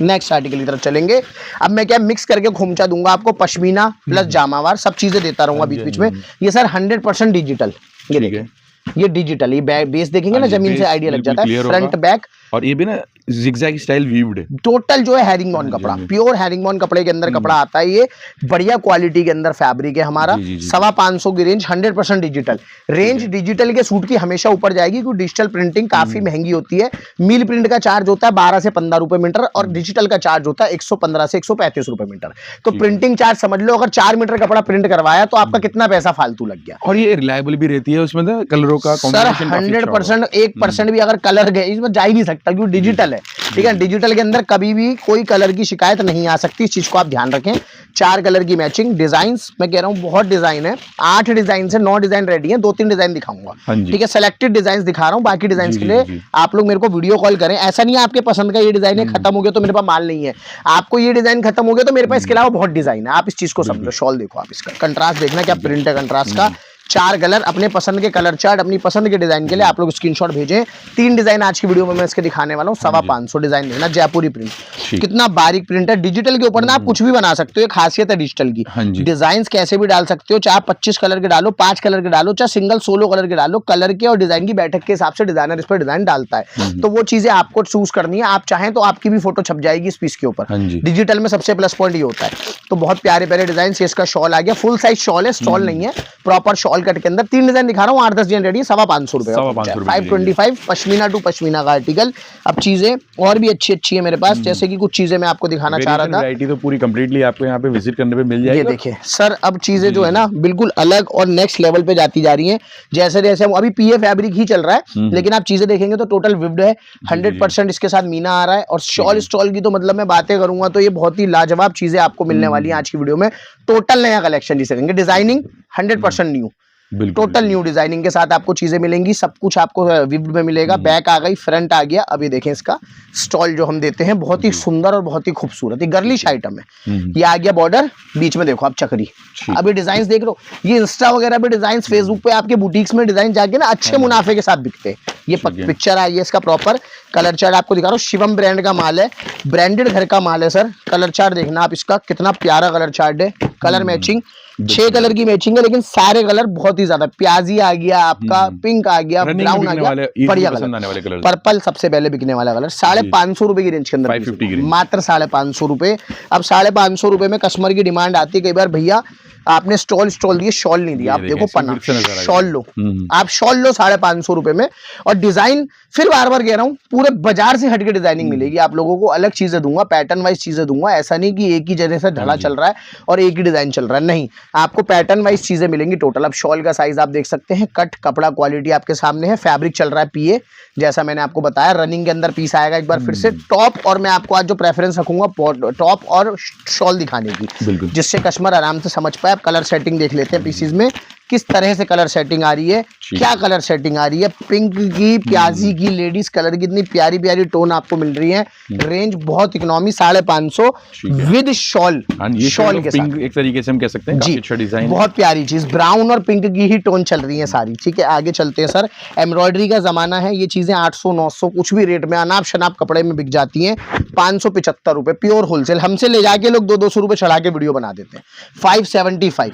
नेक्स्ट आर्टिकल की तरफ चलेंगे। अब मैं क्या मिक्स करके खोमचा दूंगा आपको, पश्मीना प्लस जामावार, सब चीजें देता रहूंगा बीच बीच में। ये सर 100% डिजिटल, ये देखिए, ये डिजिटल, ये बेस देखेंगे ना जमीन से आइडिया लग जाता है, फ्रंट बैक, और ये भी ना जिगजैग स्टाइल वीव्ड है। टोटल जो है हैरिंगबॉन कपड़ा, प्योर हैरिंगबॉन कपड़े के अंदर कपड़ा आता है। ये बढ़िया क्वालिटी के अंदर फैब्रिक है हमारा। 550 की रेंज, 100% डिजिटल रेंज। डिजिटल के सूट की हमेशा ऊपर जाएगी, क्योंकि डिजिटल प्रिंटिंग काफी महंगी होती है। मील प्रिंट का चार्ज होता है 12 से 15 रुपए मीटर, और डिजिटल का चार्ज होता है 115 से 135 रुपए मीटर। तो प्रिंटिंग चार्ज समझ लो, अगर 4 मीटर कपड़ा प्रिंट करवाया तो आपका कितना पैसा फालतू लग गया। और ये रिलायबल भी रहती है, उसमें कलरों का सर 100%, 1% भी अगर कलर गए इसमें जा ही नहीं सकता, क्योंकि डिजिटल है, ठीक है। डिजिटल के अंदर कभी भी कोई कलर की शिकायत नहीं आ सकती, इस चीज को आप ध्यान रखें। 4 कलर की मैचिंग, डिजाइन मैं कह रहा हूँ बहुत डिजाइन है, 8 डिजाइन से 9 डिजाइन रेडी है, 2-3 डिजाइन दिखाऊंगा, ठीक है, सेलेक्टेड डिजाइन दिखा रहा हूँ, बाकी डिजाइन के लिए आप लोग मेरे को वीडियो कॉल करें। ऐसा नहीं है आपके पसंद का ये डिजाइन है खत्म हो गया तो मेरे पास माल नहीं है, आपको ये डिजाइन खत्म हो गया तो मेरे पास इसके अलावा बहुत डिजाइन है, आप इस चीज को समझो। शॉल देखो आप, इसका कंट्रास्ट देखना क्या प्रिंट है कंट्रास्ट का, 4 कलर, अपने पसंद के कलर चार्ट, अपनी पसंद के डिजाइन के लिए आप लोग स्क्रीनशॉट भेजें। 3 डिजाइन आज की वीडियो में मैं इसके दिखाने वाला हूँ, 525 डिजाइन देखना, जयपुरी प्रिंट, कितना बारीक प्रिंट है। डिजिटल के ऊपर ना आप कुछ भी बना सकते हो, एक खासियत है डिजिटल की, डिजाइन कैसे भी डाल सकते हो, चाहे 25 कलर के डालो, 5 कलर के डालो, चाहे सिंगल सोलो कलर के डालो, कलर के और डिजाइन की बैठक के हिसाब से डिजाइनर इस पर डिजाइन डालता है, तो वो चीजें आपको चूज करनी है। आप चाहें तो आपकी भी फोटो छप जाएगी इस पीस के ऊपर, डिजिटल में सबसे प्लस पॉइंट ये होता है। तो बहुत प्यारे प्यारे डिजाइन से इसका शॉल आ गया, फुल साइज शॉल है, स्टॉल नहीं है, प्रॉपर शॉल कट के अंदर 3 डिजाइन दिखा रहा हूँ, 8-10 डिजाइन रेडी है, 525 रुपए, 525 पश्मीना टू पश्मीना का आर्टिकल। अब चीजें और भी अच्छी अच्छी है मेरे पास, जैसे कि कुछ चीजें मैं आपको दिखाना चाह रहा था, वैरायटी तो पूरी कंप्लीटली आपको यहाँ पे विजिट करने पे मिल जाएगी। ये देखिए सर, अब चीजें जो है ना बिल्कुल अलग और नेक्स्ट लेवल पे जाती जा रही हैं, जैसे जैसे हम अभी पीए फैब्रिक ही चल रहा है, लेकिन आप चीजें देखेंगे तो टोटल विव्ड है, 100% इसके साथ मीना आ रहा है, और शॉल स्टॉल की तो मतलब मैं बातें करूंगा तो ये बहुत ही लाजवाब चीजें आपको मिलने वाली है आज की वीडियो में। टोटल नया कलेक्शन जिसे कहेंगे, designing 100% new, total new designing के साथ आपको चीजें मिलेंगी, सब कुछ आपको विव्ड में मिलेगा। बैक आ गई, फ्रंट आ गया। अब ये देखें इसका स्टॉल जो हम देते हैं, बहुत ही सुंदर और बहुत ही खूबसूरत, ये गर्लिश आइटम है। ये आ गया बॉर्डर, बीच में देखो आप चक्री। अब ये डिजाइन देख लो, ये इंस्टा वगैरह पे डिजाइन, फेसबुक पे आपके बुटीक्स में डिजाइन जाके ना अच्छे मुनाफे के साथ बिकते हैं। ये पिक्चर आई है इसका, प्रॉपर कलर चार्ट आपको दिखा रहा हूँ, शिवम ब्रांड का माल है, ब्रांडेड घर का माल है सर। कलर चार्ट देखना आप इसका, कितना प्यारा कलर चार्ट है, कलर मैचिंग 6 कलर की मैचिंग है, लेकिन सारे कलर बहुत ही ज्यादा, प्याजी आ गया आपका, पिंक आ गया, ब्राउन आ गया, बढ़िया कलर, पर्पल सबसे पहले बिकने वाला कलर। 550 रुपए की रेंज के अंदर, मात्र 550 रुपए। अब 550 रुपए में कस्टमर की डिमांड आती है कई बार, भैया आपने स्टॉल दिए, शॉल नहीं दिया, आप देखो पन्ना, शॉल लो, आप शॉल लो 550 रुपए में। और डिजाइन फिर बार बार कह रहा हूँ, पूरे बाजार से हटके डिजाइनिंग मिलेगी आप लोगों को, अलग चीजें दूंगा, पैटर्न वाइज चीजें दूंगा। ऐसा नहीं कि एक ही जगह से ढला चल रहा है और एक ही डिजाइन चल रहा है, नहीं, आपको पैटर्न वाइज चीजें मिलेंगी टोटल। अब शॉल का साइज आप देख सकते हैं, कट कपड़ा क्वालिटी आपके सामने है, फैब्रिक चल रहा है पीए, जैसा मैंने आपको बताया, रनिंग के अंदर पीस आएगा। एक बार फिर से टॉप, और मैं आपको आज जो प्रेफरेंस रखूंगा टॉप और शॉल दिखाने की, जिससे कस्टमर आराम से समझ पाए। आप कलर सेटिंग देख लेते हैं पीसीज में, किस तरह से कलर सेटिंग आ रही है, क्या कलर सेटिंग आ रही है, पिंक की, प्याजी की, लेडीज कलर की, इतनी प्यारी प्यारी टोन आपको मिल रही है। रेंज बहुत इकोनॉमी, 550 विद शॉल, शॉल के साथ एक तरीके से हम कह सकते हैं काफी अच्छा डिजाइन, बहुत प्यारी चीज, ब्राउन और पिंक की ही टोन चल रही है सारी, ठीक है। आगे चलते हैं सर, एम्ब्रॉयडरी का जमाना है, ये चीजें 800-900 कुछ भी रेट में अनाप शनाप कपड़े में बिक जाती हैं। 575 रुपए प्योर होलसेल, हमसे ले जाके लोग 200-200 रुपए चढ़ा के वीडियो बना देते हैं। 575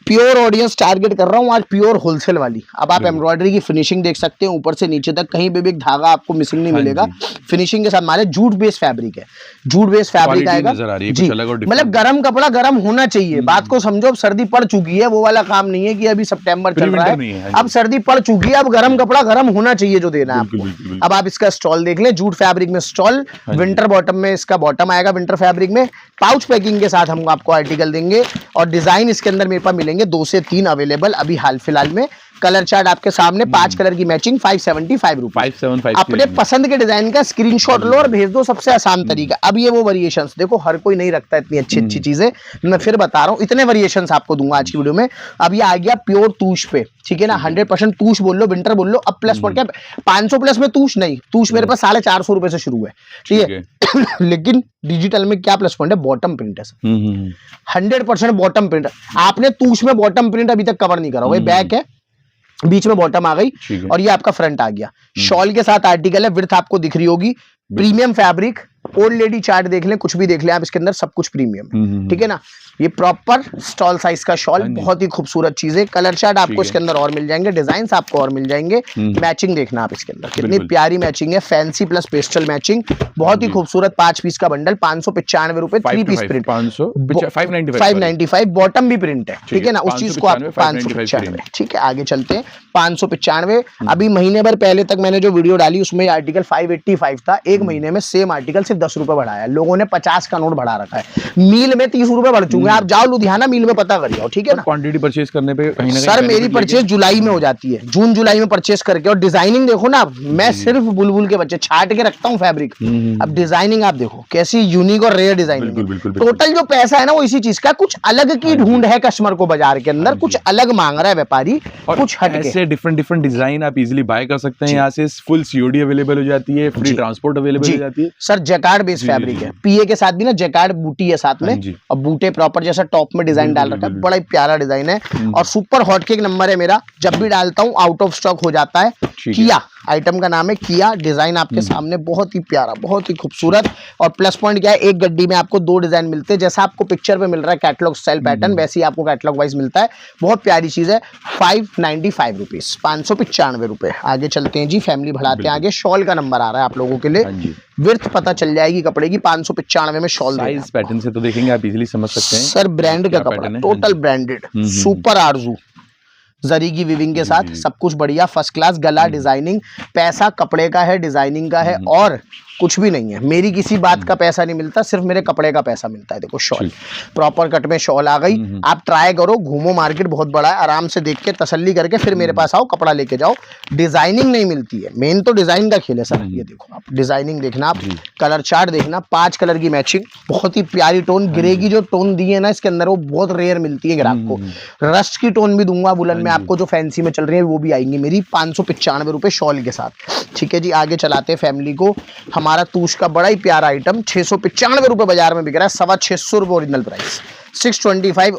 प्योर ऑडियंस टारगेट कर रहा हूं आज, प्योर होलसेल वाली। अब आप एम्ब्रॉयडरी की फिनिशिंग देख सकते हैं, ऊपर से नीचे तक कहीं भी धागा आपको मिसिंग नहीं मिलेगा, फिनिशिंग के साथ मारे। जूट बेस फैब्रिक है, जूट बेस फैब्रिक आएगा जी, मतलब गर्म कपड़ा गर्म होना चाहिए, बात को समझो। अब सर्दी पड़ चुकी है, वो वाला काम नहीं है कि अभी सितंबर चल रहा है, अब सर्दी पड़ चुकी है, अब गर्म कपड़ा गर्म होना चाहिए जो देना है आपको। अब आप इसका स्टॉल देख लें, जूट फैब्रिक में स्टॉल, विंटर बॉटम में इसका बॉटम आएगा, विंटर फैब्रिक में पाउच पैकिंग के साथ हम आपको आर्टिकल देंगे। और डिजाइन इसके अंदर मेरे पास मिलेंगे 2 से 3 अवेलेबल अभी हाल फिलहाल में। कलर चार्ट आपके सामने, 5 कलर की मैचिंग, 575 रुपए। अपने पसंद के डिजाइन का स्क्रीनशॉट लो और भेज दो, सबसे आसान तरीका। अब ये वो वेरिएशंस देखो, हर कोई नहीं रखता इतनी अच्छी अच्छी चीजें, मैं फिर बता रहा हूँ, इतने वेरिएशंस आपको दूंगा आज की वीडियो में। अब ये आ गया प्योर तूश पे, ठीक है ना, 100% तूश बोल लो, विंटर बोल लो। अब प्लस पॉइंट क्या, 500 प्लस में तूश नहीं, तूश मेरे पास 450 रुपए से शुरू है, ठीक है। लेकिन डिजिटल में क्या प्लस पॉइंट है, बॉटम प्रिंट है, 100% बॉटम प्रिंट। आपने तूश में बॉटम प्रिंट अभी तक कवर नहीं करा, वही बैक है, बीच में बॉटम आ गई, और ये आपका फ्रंट आ गया। शॉल के साथ आर्टिकल है, विड्थ आपको दिख रही होगी, premium fabric, old lady chart देख लें, कुछ भी देख लें आप, इसके अंदर सब कुछ प्रीमियम, ठीक है ना। ये प्रॉपर स्टॉल साइज का शॉल, बहुत ही खूबसूरत चीज है। कलर चार्ट आपको इसके अंदर और मिल जाएंगे, डिजाइन आपको और मिल जाएंगे। मैचिंग देखना आप इसके अंदर, कितनी प्यारी मैचिंग है, फैंसी प्लस पेस्टल मैचिंग, बहुत ही खूबसूरत। 5 पीस का बंडल, 595 रुपए, 3 पीस प्रिंट, 595, बॉटम भी प्रिंट है, ठीक है ना, उस चीज को आप 595, ठीक है। आगे चलते हैं, 595। अभी महीने भर पहले तक मैंने जो वीडियो डाली उसमें आर्टिकल 585 था, एक महीने में सेम आर्टिकल सिर्फ 10 रुपए बढ़ाया, लोगों ने 50 का नोट बढ़ा रखा है, मील में 30 रुपए बढ़ चुके हैं। आप जाओ लुधियाना मील में पता करिए, ठीक है ना। क्वांटिटी परचेज करने पे कहीं ना कहीं सर मेरी परचेज जुलाई में हो जाती है, जून जुलाई में परचेज करके। और डिजाइनिंग देखो ना, मैं सिर्फ बुलबुल के बच्चे छाट के रखता हूँ फैब्रिक। अब डिजाइनिंग आप देखो कैसी यूनिक और रेयर डिजाइनिंग। टोटल जो पैसा है ना वो इसी चीज का, कुछ अलग की ढूंढ है कस्टमर को बाजार के अंदर, कुछ अलग मांग रहा है व्यापारी, कुछ हटके। ऐसे डिफरेंट डिजाइन आप इजीली बाय कर सकते हैं यहाँ से। फुल सीओडी अवेलेबल हो जाती है, फ्री ट्रांसपोर्ट अवेलेबल हो जाती है। सर जैकार्ड बेस्ड फैब्रिक है, पीए के साथ भी ना जैकार्ड बूटी है साथ में, और बूटे प्रॉपर जैसा टॉप में डिजाइन डाल रखा है, बड़ा ही प्यारा डिजाइन है। और सुपर हॉट केक नंबर है मेरा, जब भी डालता हूँ आउट ऑफ स्टॉक हो जाता है। किया आइटम का नाम है, किया। डिजाइन आपके सामने बहुत ही प्यारा, बहुत ही खूबसूरत। और प्लस पॉइंट क्या है, एक गड्डी में आपको 2 डिजाइन मिलते हैं। जैसा आपको पिक्चर पे मिल रहा है कैटलॉग स्टाइल पैटर्न, वैसे ही आपको कैटलॉग वाइज मिलता है। बहुत प्यारी चीज है। 595 रुपीज, 595 रुपए। आगे चलते हैं जी, फैमिली बढ़ाते हैं आगे। शॉल का नंबर आ रहा है आप लोगों के लिए, विर्थ पता चल जाएगी कपड़े की। 595 में शॉल। साइज पैटर्न से तो देखेंगे आप इजीली समझ सकते हैं सर, ब्रांड का कपड़ा, टोटल ब्रांडेड, सुपर आरजू, जरी की विविंग के साथ, सब कुछ बढ़िया, फर्स्ट क्लास। गला डिजाइनिंग, पैसा कपड़े का है, डिजाइनिंग का है, और कुछ भी नहीं है। मेरी किसी बात का पैसा नहीं मिलता, सिर्फ मेरे कपड़े का पैसा मिलता है। देखो शॉल, प्रॉपर कट में शॉल आ गई। आप ट्राई करो, घूमो, मार्केट बहुत बड़ा है, आराम से देख के तसल्ली करके फिर मेरे पास आओ, कपड़ा लेके जाओ। डिजाइनिंग नहीं मिलती है, मेन तो डिजाइन का खेल है सर। ये देखो आप डिजाइनिंग देखना, आप कलर चार्ट देखना, 5 कलर की मैचिंग, बहुत ही प्यारी टोन। ग्रे की जो टोन दी है ना इसके अंदर, वो बहुत रेयर मिलती है ग्राहक को। रस्ट की टोन भी दूंगा वुलन में आपको, जो फैंसी में चल रही है वो भी आएंगी मेरी। 595 रुपए शॉल के साथ, ठीक है जी। आगे चलाते हैं फैमिली को। हमारा तूश का बड़ा ही प्यारा आइटम 695 रुपए बाजार में बिक रहा है, 625 रुपए original price. 625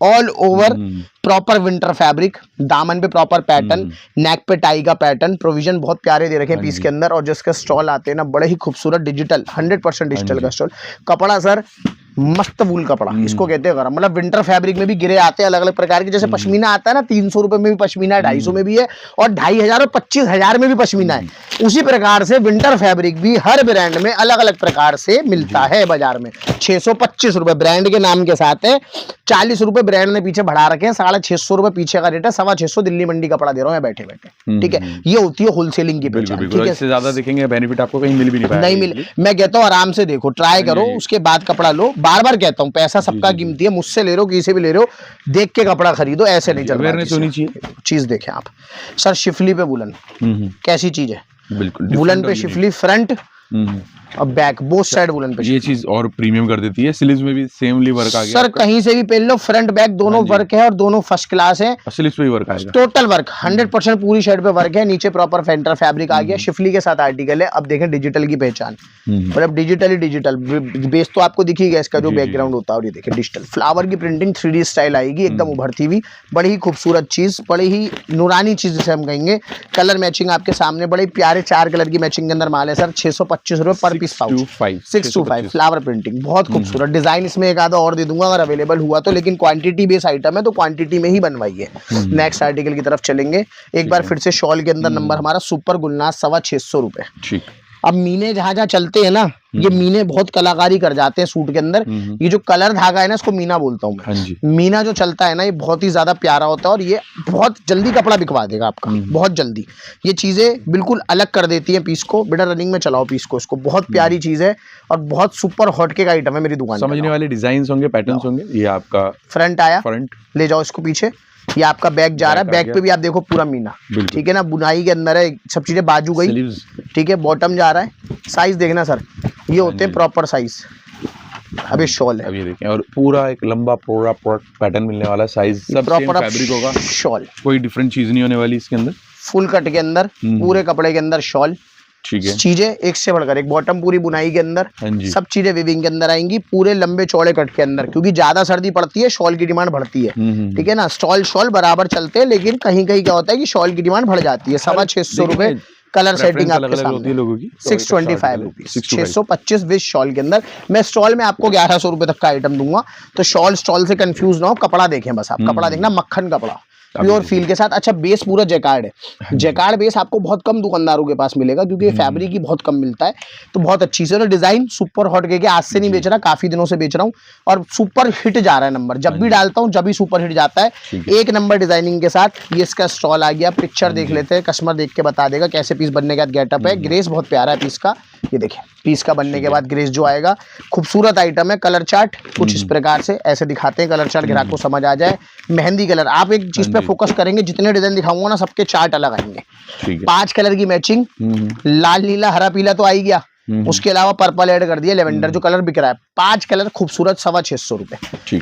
all over proper winter fabric, दामन पे प्रॉपर पैटर्न, नेक पे टाई का पैटर्न, प्रोविजन बहुत प्यारे दे रखे हैं पीस के अंदर। और जिसका स्टॉल आते हैं ना, बड़े ही खूबसूरत डिजिटल, 100% डिजिटल का स्टॉल। कपड़ा सर मस्त वूल कपड़ा, इसको कहते हैं गरम। मतलब विंटर फैब्रिक में भी गिरे आते हैं अलग अलग प्रकार के, जैसे पश्मीना आता है ना, 300 रुपए में भी पश्मीना है, 250 में भी है, और 2500 और 25,000 में भी पश्मीना है। उसी प्रकार से विंटर फैब्रिक भी हर ब्रांड में अलग अलग प्रकार से मिलता है बाजार में। 625 रुपए ब्रांड के नाम के साथ है, 40 रुपए ब्रांड ने पीछे बढ़ा रखे हैं, 650 रुपए पीछे का रेट है, 625 दिल्ली मंडी कपड़ा दे रहा हूँ मैं बैठे बैठे, ठीक है। ये होती है होलसेलिंग की पहचान, ठीक है। इससे ज्यादा देखेंगे बेनिफिट आपको कहीं मिल भी नहीं पाएगा। नहीं मिले, मैं कहता हूँ आराम से देखो, ट्राई करो, उसके बाद कपड़ा लो। बार बार कहता हूँ, पैसा सबका कीमती है, मुझसे ले रहे हो, किसी भी ले रहे हो, देख के कपड़ा खरीदो, ऐसे नहीं चल रहा। चीज देखें आप सर, शिफली पे वुलन कैसी चीज है, बिल्कुल वुलन पे शिफली, फ्रंट और बैक बोथ साइड वुलन पे। ये चीज और प्रीमियम कर देती है। स्लीव्स में भी सेमली वर्क आ गया सर, कहीं से भी पहन लो, फ्रंट बैक दोनों वर्क है, और दोनों फर्स्ट क्लास है। स्लीव्स पे भी वर्क आएगा, टोटल वर्क 100% पूरी शर्ट पे वर्क है। नीचे प्रॉपर फेंटर फैब्रिक आ गया, शिफली के साथ आर्टिकल है। अब देखें डिजिटल की पहचान, मतलब डिजिटल ही डिजिटल बेस तो आपको दिखी गया, इसका जो बैकग्राउंड होता है। और ये देखिए डिजिटल फ्लावर की प्रिंटिंग 3D स्टाइल आएगी, एकदम उभरती हुई, बड़ी ही खूबसूरत चीज, बड़ी ही नूरानी चीज जिसे हम कहेंगे। कलर मैचिंग आपके सामने, बड़े प्यारे 4 कलर की मैचिंग के अंदर माल है सर। 625 रुपए पर पीस पाउच, 625 फ्लावर प्रिंटिंग, बहुत खूबसूरत डिजाइन। इसमें एक आधा और दे दूंगा अगर अवेलेबल हुआ तो, लेकिन क्वांटिटी बेस आइटम है तो क्वांटिटी में ही बनवाई है। नेक्स्ट आर्टिकल की तरफ चलेंगे एक बार फिर से। शॉल के अंदर नंबर हमारा सुपर गुलनाज, 625 रुपए, ठीक। अब मीने जहां जहां चलते हैं ना, ये मीने बहुत कलाकारी कर जाते हैं सूट के अंदर। ये जो कलर धागा है ना, इसको मीना बोलता हूँ मैं। मीना जो चलता है ना, ये बहुत ही ज्यादा प्यारा होता है, और ये बहुत जल्दी कपड़ा बिकवा देगा आपका, बहुत जल्दी। ये चीजें बिल्कुल अलग कर देती हैं पीस को। बेटा रनिंग में चलाओ पीस को, इसको, बहुत प्यारी चीज है, और बहुत सुपर हॉट के आइटम है मेरी दुकान। समझने वाले डिजाइन होंगे, पैटर्न्स होंगे। ये आपका फ्रंट आया, फ्रंट ले जाओ इसको पीछे। ये आपका बैक जा रहा है, बैक पे भी आप देखो पूरा मीना, ठीक है ना, बुनाई के अंदर है, सब चीजें। बाजू गई, ठीक है, बॉटम जा रहा है। साइज देखना सर, ये होते हैं प्रॉपर साइज। अब ये शॉल है, अब ये देखें, और पूरा एक लंबा पूरा पैटर्न मिलने वाला, साइज सब प्रॉपर फैब्रिक होगा। शॉल, कोई डिफरेंट चीज नहीं होने वाली इसके अंदर। फुल कट के अंदर, पूरे कपड़े के अंदर शॉल, ठीक है। चीजें एक से बढ़कर एक, बॉटम पूरी बुनाई के अंदर, सब चीजें विविंग के अंदर आएंगी, पूरे लंबे चौड़े कट के अंदर, क्योंकि ज्यादा सर्दी पड़ती है, शॉल की डिमांड बढ़ती है, ठीक है ना। शॉल बराबर चलते हैं, लेकिन कहीं कहीं क्या होता है कि शॉल की डिमांड बढ़ जाती है। 625 रुपए कलर सेटिंग आपके सामने, 625 रुपीज, 625 विद शॉल के अंदर। मैं स्टॉल में आपको 1100 रुपए तक का आइटम दूंगा, तो स्टॉल से कंफ्यूज ना हो, कपड़ा देखें बस आप, कपड़ा देखना मक्खन कपड़ा, प्योर फील के साथ। अच्छा, बेस पूरा जैकार्ड है। जैकार्ड बेस आपको बहुत कम दुकानदारों के पास मिलेगा, क्योंकि ये फैब्रिक ही बहुत कम मिलता है, तो बहुत अच्छी से। डिजाइन सुपर हॉट के आज से नहीं बेच रहा, काफी दिनों से बेच रहा हूँ, और सुपर हिट जा रहा है नंबर। जब भी डालता हूँ जब भी सुपर हिट जाता है। एक नंबर डिजाइनिंग के साथ ये इसका स्टॉल आ गया। पिक्चर देख लेते हैं, कस्टमर देख के बता देगा कैसे पीस बनने के बाद गेटअप है। ग्रेस बहुत प्यारा है पीस का, ये देखिए पीस का बनने के बाद ग्रेस जो आएगा, खूबसूरत आइटम है। कलर चार्ट कुछ इस प्रकार से ऐसे दिखाते हैं, कलर चार्ट ग्राहक को समझ आ जाए। मेहंदी कलर, आप एक चीज पे फोकस करेंगे, जितने डिजाइन दिखाऊंगा ना सबके चार्ट अलग आएंगे। 5 कलर की मैचिंग, लाल नीला हरा पीला तो आ ही गया, उसके अलावा पर्पल ऐड कर दिया, लेवेंडर जो कलर बिक रहा है। 5 कलर खूबसूरत, 650 रुपए।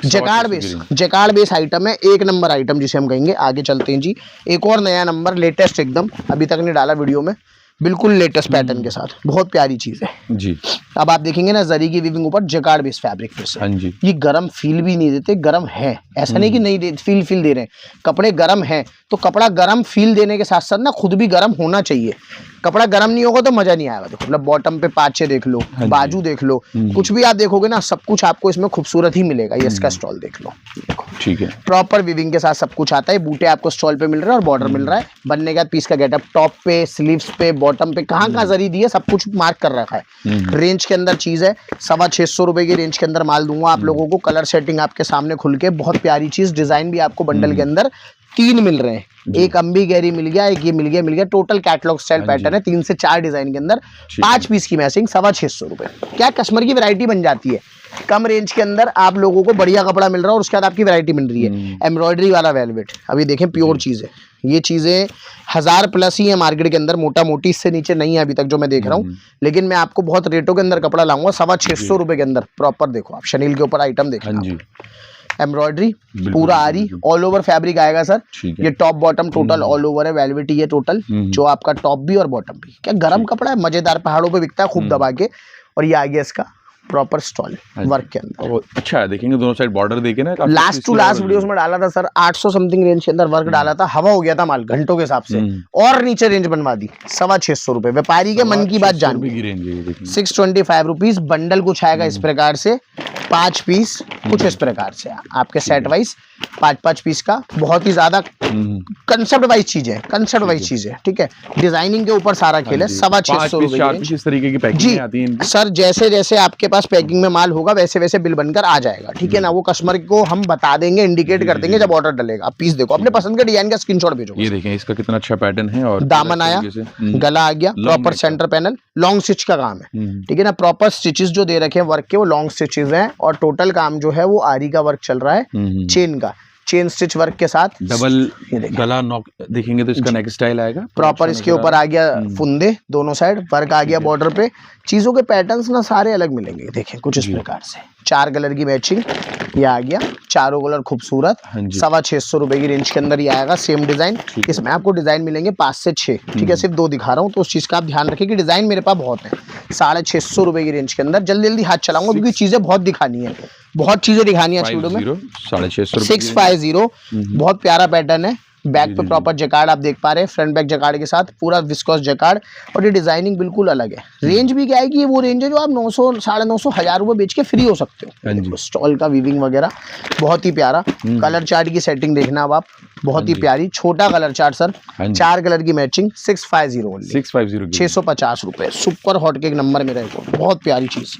जकार्ड बेस आइटम है, एक नंबर आइटम जिसे हम कहेंगे। आगे चलते हैं जी, एक और नया नंबर लेटेस्ट एकदम, अभी तक नहीं डाला वीडियो में, बिल्कुल लेटेस्ट पैटर्न के साथ, बहुत प्यारी चीज है जी। अब आप देखेंगे ना जरी की वीविंग ऊपर जकार्ड बेस फैब्रिक पे से। हाँ जी। ये गरम फील भी नहीं देते, गरम है, ऐसा नहीं कि नहीं दे, फील दे रहे हैं। कपड़े गरम है तो कपड़ा गरम फील देने के साथ साथ ना खुद भी गरम होना चाहिए। कपड़ा गरम नहीं होगा तो मजा नहीं आएगा। देखो मतलब बॉटम पे पांचे देख लो, बाजू देख लो, कुछ भी आप देखोगे ना सब कुछ आपको इसमें खूबसूरत ही मिलेगा। ये इसका स्टॉल देख लो, देखो ठीक है, प्रॉपर वीविंग के साथ सब कुछ आता है। बूटे आपको स्टॉल पे मिल रहा है और बॉर्डर मिल रहा है। बनने के बाद पीस का गेटअप, टॉप पे, स्लीव्स पे, बॉटम पे कहाँ जरी दी है सब कुछ मार्क कर रखा है। रेंज के अंदर चीज है, 625 रुपए की रेंज के अंदर माल दूंगा आप लोगों को। कलर सेटिंग आपके सामने खुल के, बहुत प्यारी चीज। डिजाइन भी आपको बंडल के अंदर 3 मिल रहे हैं, एक अम्बी गैरी मिल गया, एक ये मिल गया। टोटल कैटलॉग स्टाइल पैटर्न है, 3 से 4 डिजाइन के अंदर, 5 पीस की मैचिंग, 625 रुपए। क्या कस्टमर की वैरायटी बन जाती है, कम रेंज के अंदर आप लोगों को बढ़िया कपड़ा मिल रहा है और उसके बाद आपकी वैरायटी मिल रही है। एम्ब्रॉयडरी वाला वेलवेट, अभी देखें प्योर चीज है। ये चीजें 1000 प्लस ही है मार्केट के अंदर, मोटा मोटी, इससे नीचे नहीं है अभी तक जो मैं देख रहा हूँ। लेकिन मैं आपको बहुत रेटों के अंदर कपड़ा लाऊंगा, 625 रुपए के अंदर प्रॉपर। देखो आप शनील के ऊपर आइटम देखना, एम्ब्रॉयडरी पूरा आरी, ऑल ओवर फैब्रिक आएगा सर। ये top bottom total all over है, वेलवेटी है टोटल, जो आपका टॉप भी और बॉटम भी। क्या गरम कपड़ा है, मजेदार, पहाड़ों पे बिकता है खूब दबा के। और ये आ गया इसका प्रॉपर स्टॉल वर्क के अंदर। अच्छा है, देखेंगे दोनों साइड बॉर्डर देखे ना। लास्ट टू लास्ट वीडियोस में डाला था सर, 800 समथिंग रेंज के अंदर वर्क डाला था, हवा हो गया था माल घंटों के हिसाब से, और नीचे रेंज बनवा दी। 625 रुपए, व्यापारी के मन की बात जान। 625 रुपीज। बंडल कुछ आएगा इस प्रकार से, 5 पीस कुछ इस प्रकार से, आपके सेट वाइज 5-5 पीस का। बहुत ही ज्यादा कंसेप्ट वाइज चीज है, कंसेप्ट वाइज चीज है, ठीक है। डिजाइनिंग के ऊपर सारा खेल है। 625 रुपए इस तरीके की पैकिंग आती है सर। जैसे जैसे आपके पास पैकिंग में माल होगा वैसे वैसे बिल बनकर आ जाएगा, ठीक है ना। वो कस्टमर को हम बता देंगे, इंडिकेट कर देंगे जब ऑर्डर डलेगा। आप पीस देखो, अपने पसंद के डिजाइन का स्क्रीनशॉट भेजो। ये देखें इसका कितना अच्छा पैटर्न है। और दामन आया, गला आ गया, proper centre panel, long stitch का काम है, ठीक है ना। प्रॉपर स्टिचेस जो दे रखे हैं वर्क के, वो लॉन्ग स्टिचेस हैं। और टोटल काम जो है वो आरी का वर्क चल रहा है, चेन का, चेन स्टिच वर्क के साथ। डबल गला नॉक देखेंगे तो इसका नेक स्टाइल आएगा प्रॉपर। इसके ऊपर आ गया फुंदे, दोनों साइड वर्क आ गया बॉर्डर पे। चीजों के पैटर्न्स ना सारे अलग मिलेंगे, देखें कुछ इस प्रकार से। 4 कलर की मैचिंग, ये आ गया, चारों कलर खूबसूरत। 625 रुपए की रेंज के अंदर ये आएगा। सेम डिजाइन, इसमें आपको डिजाइन मिलेंगे 5 से 6, ठीक है। सिर्फ 2 दिखा रहा हूँ, तो उस चीज का आप ध्यान रखें कि डिजाइन मेरे पास बहुत है। 650 रुपए की रेंज के अंदर। जल्दी जल्दी हाथ चलाऊंगा क्योंकि चीजें बहुत दिखानी है, बहुत चीजें दिखानी है वीडियो में। 650, बहुत प्यारा पैटर्न है। बैक पे प्रॉपर जकार्ड आप देख पा रहे हैं, फ्रंट बैक जकार्ड के साथ, पूरा विस्कोस जकार्ड। और ये डिजाइनिंग बिल्कुल अलग है। रेंज भी क्या है कि वो रेंज है जो आप 900, 950, 1000 रुपए बेच के फ्री हो सकते हो। स्टॉल का वीविंग वगैरह बहुत ही प्यारा। कलर चार्ट की सेटिंग देखना अब आप, बहुत ही प्यारी। छोटा कलर चार्ट सर, 4 कलर की मैचिंग, 650 रुपए। सुपर हॉट केक नंबर में रहेगा, बहुत प्यारी चीज।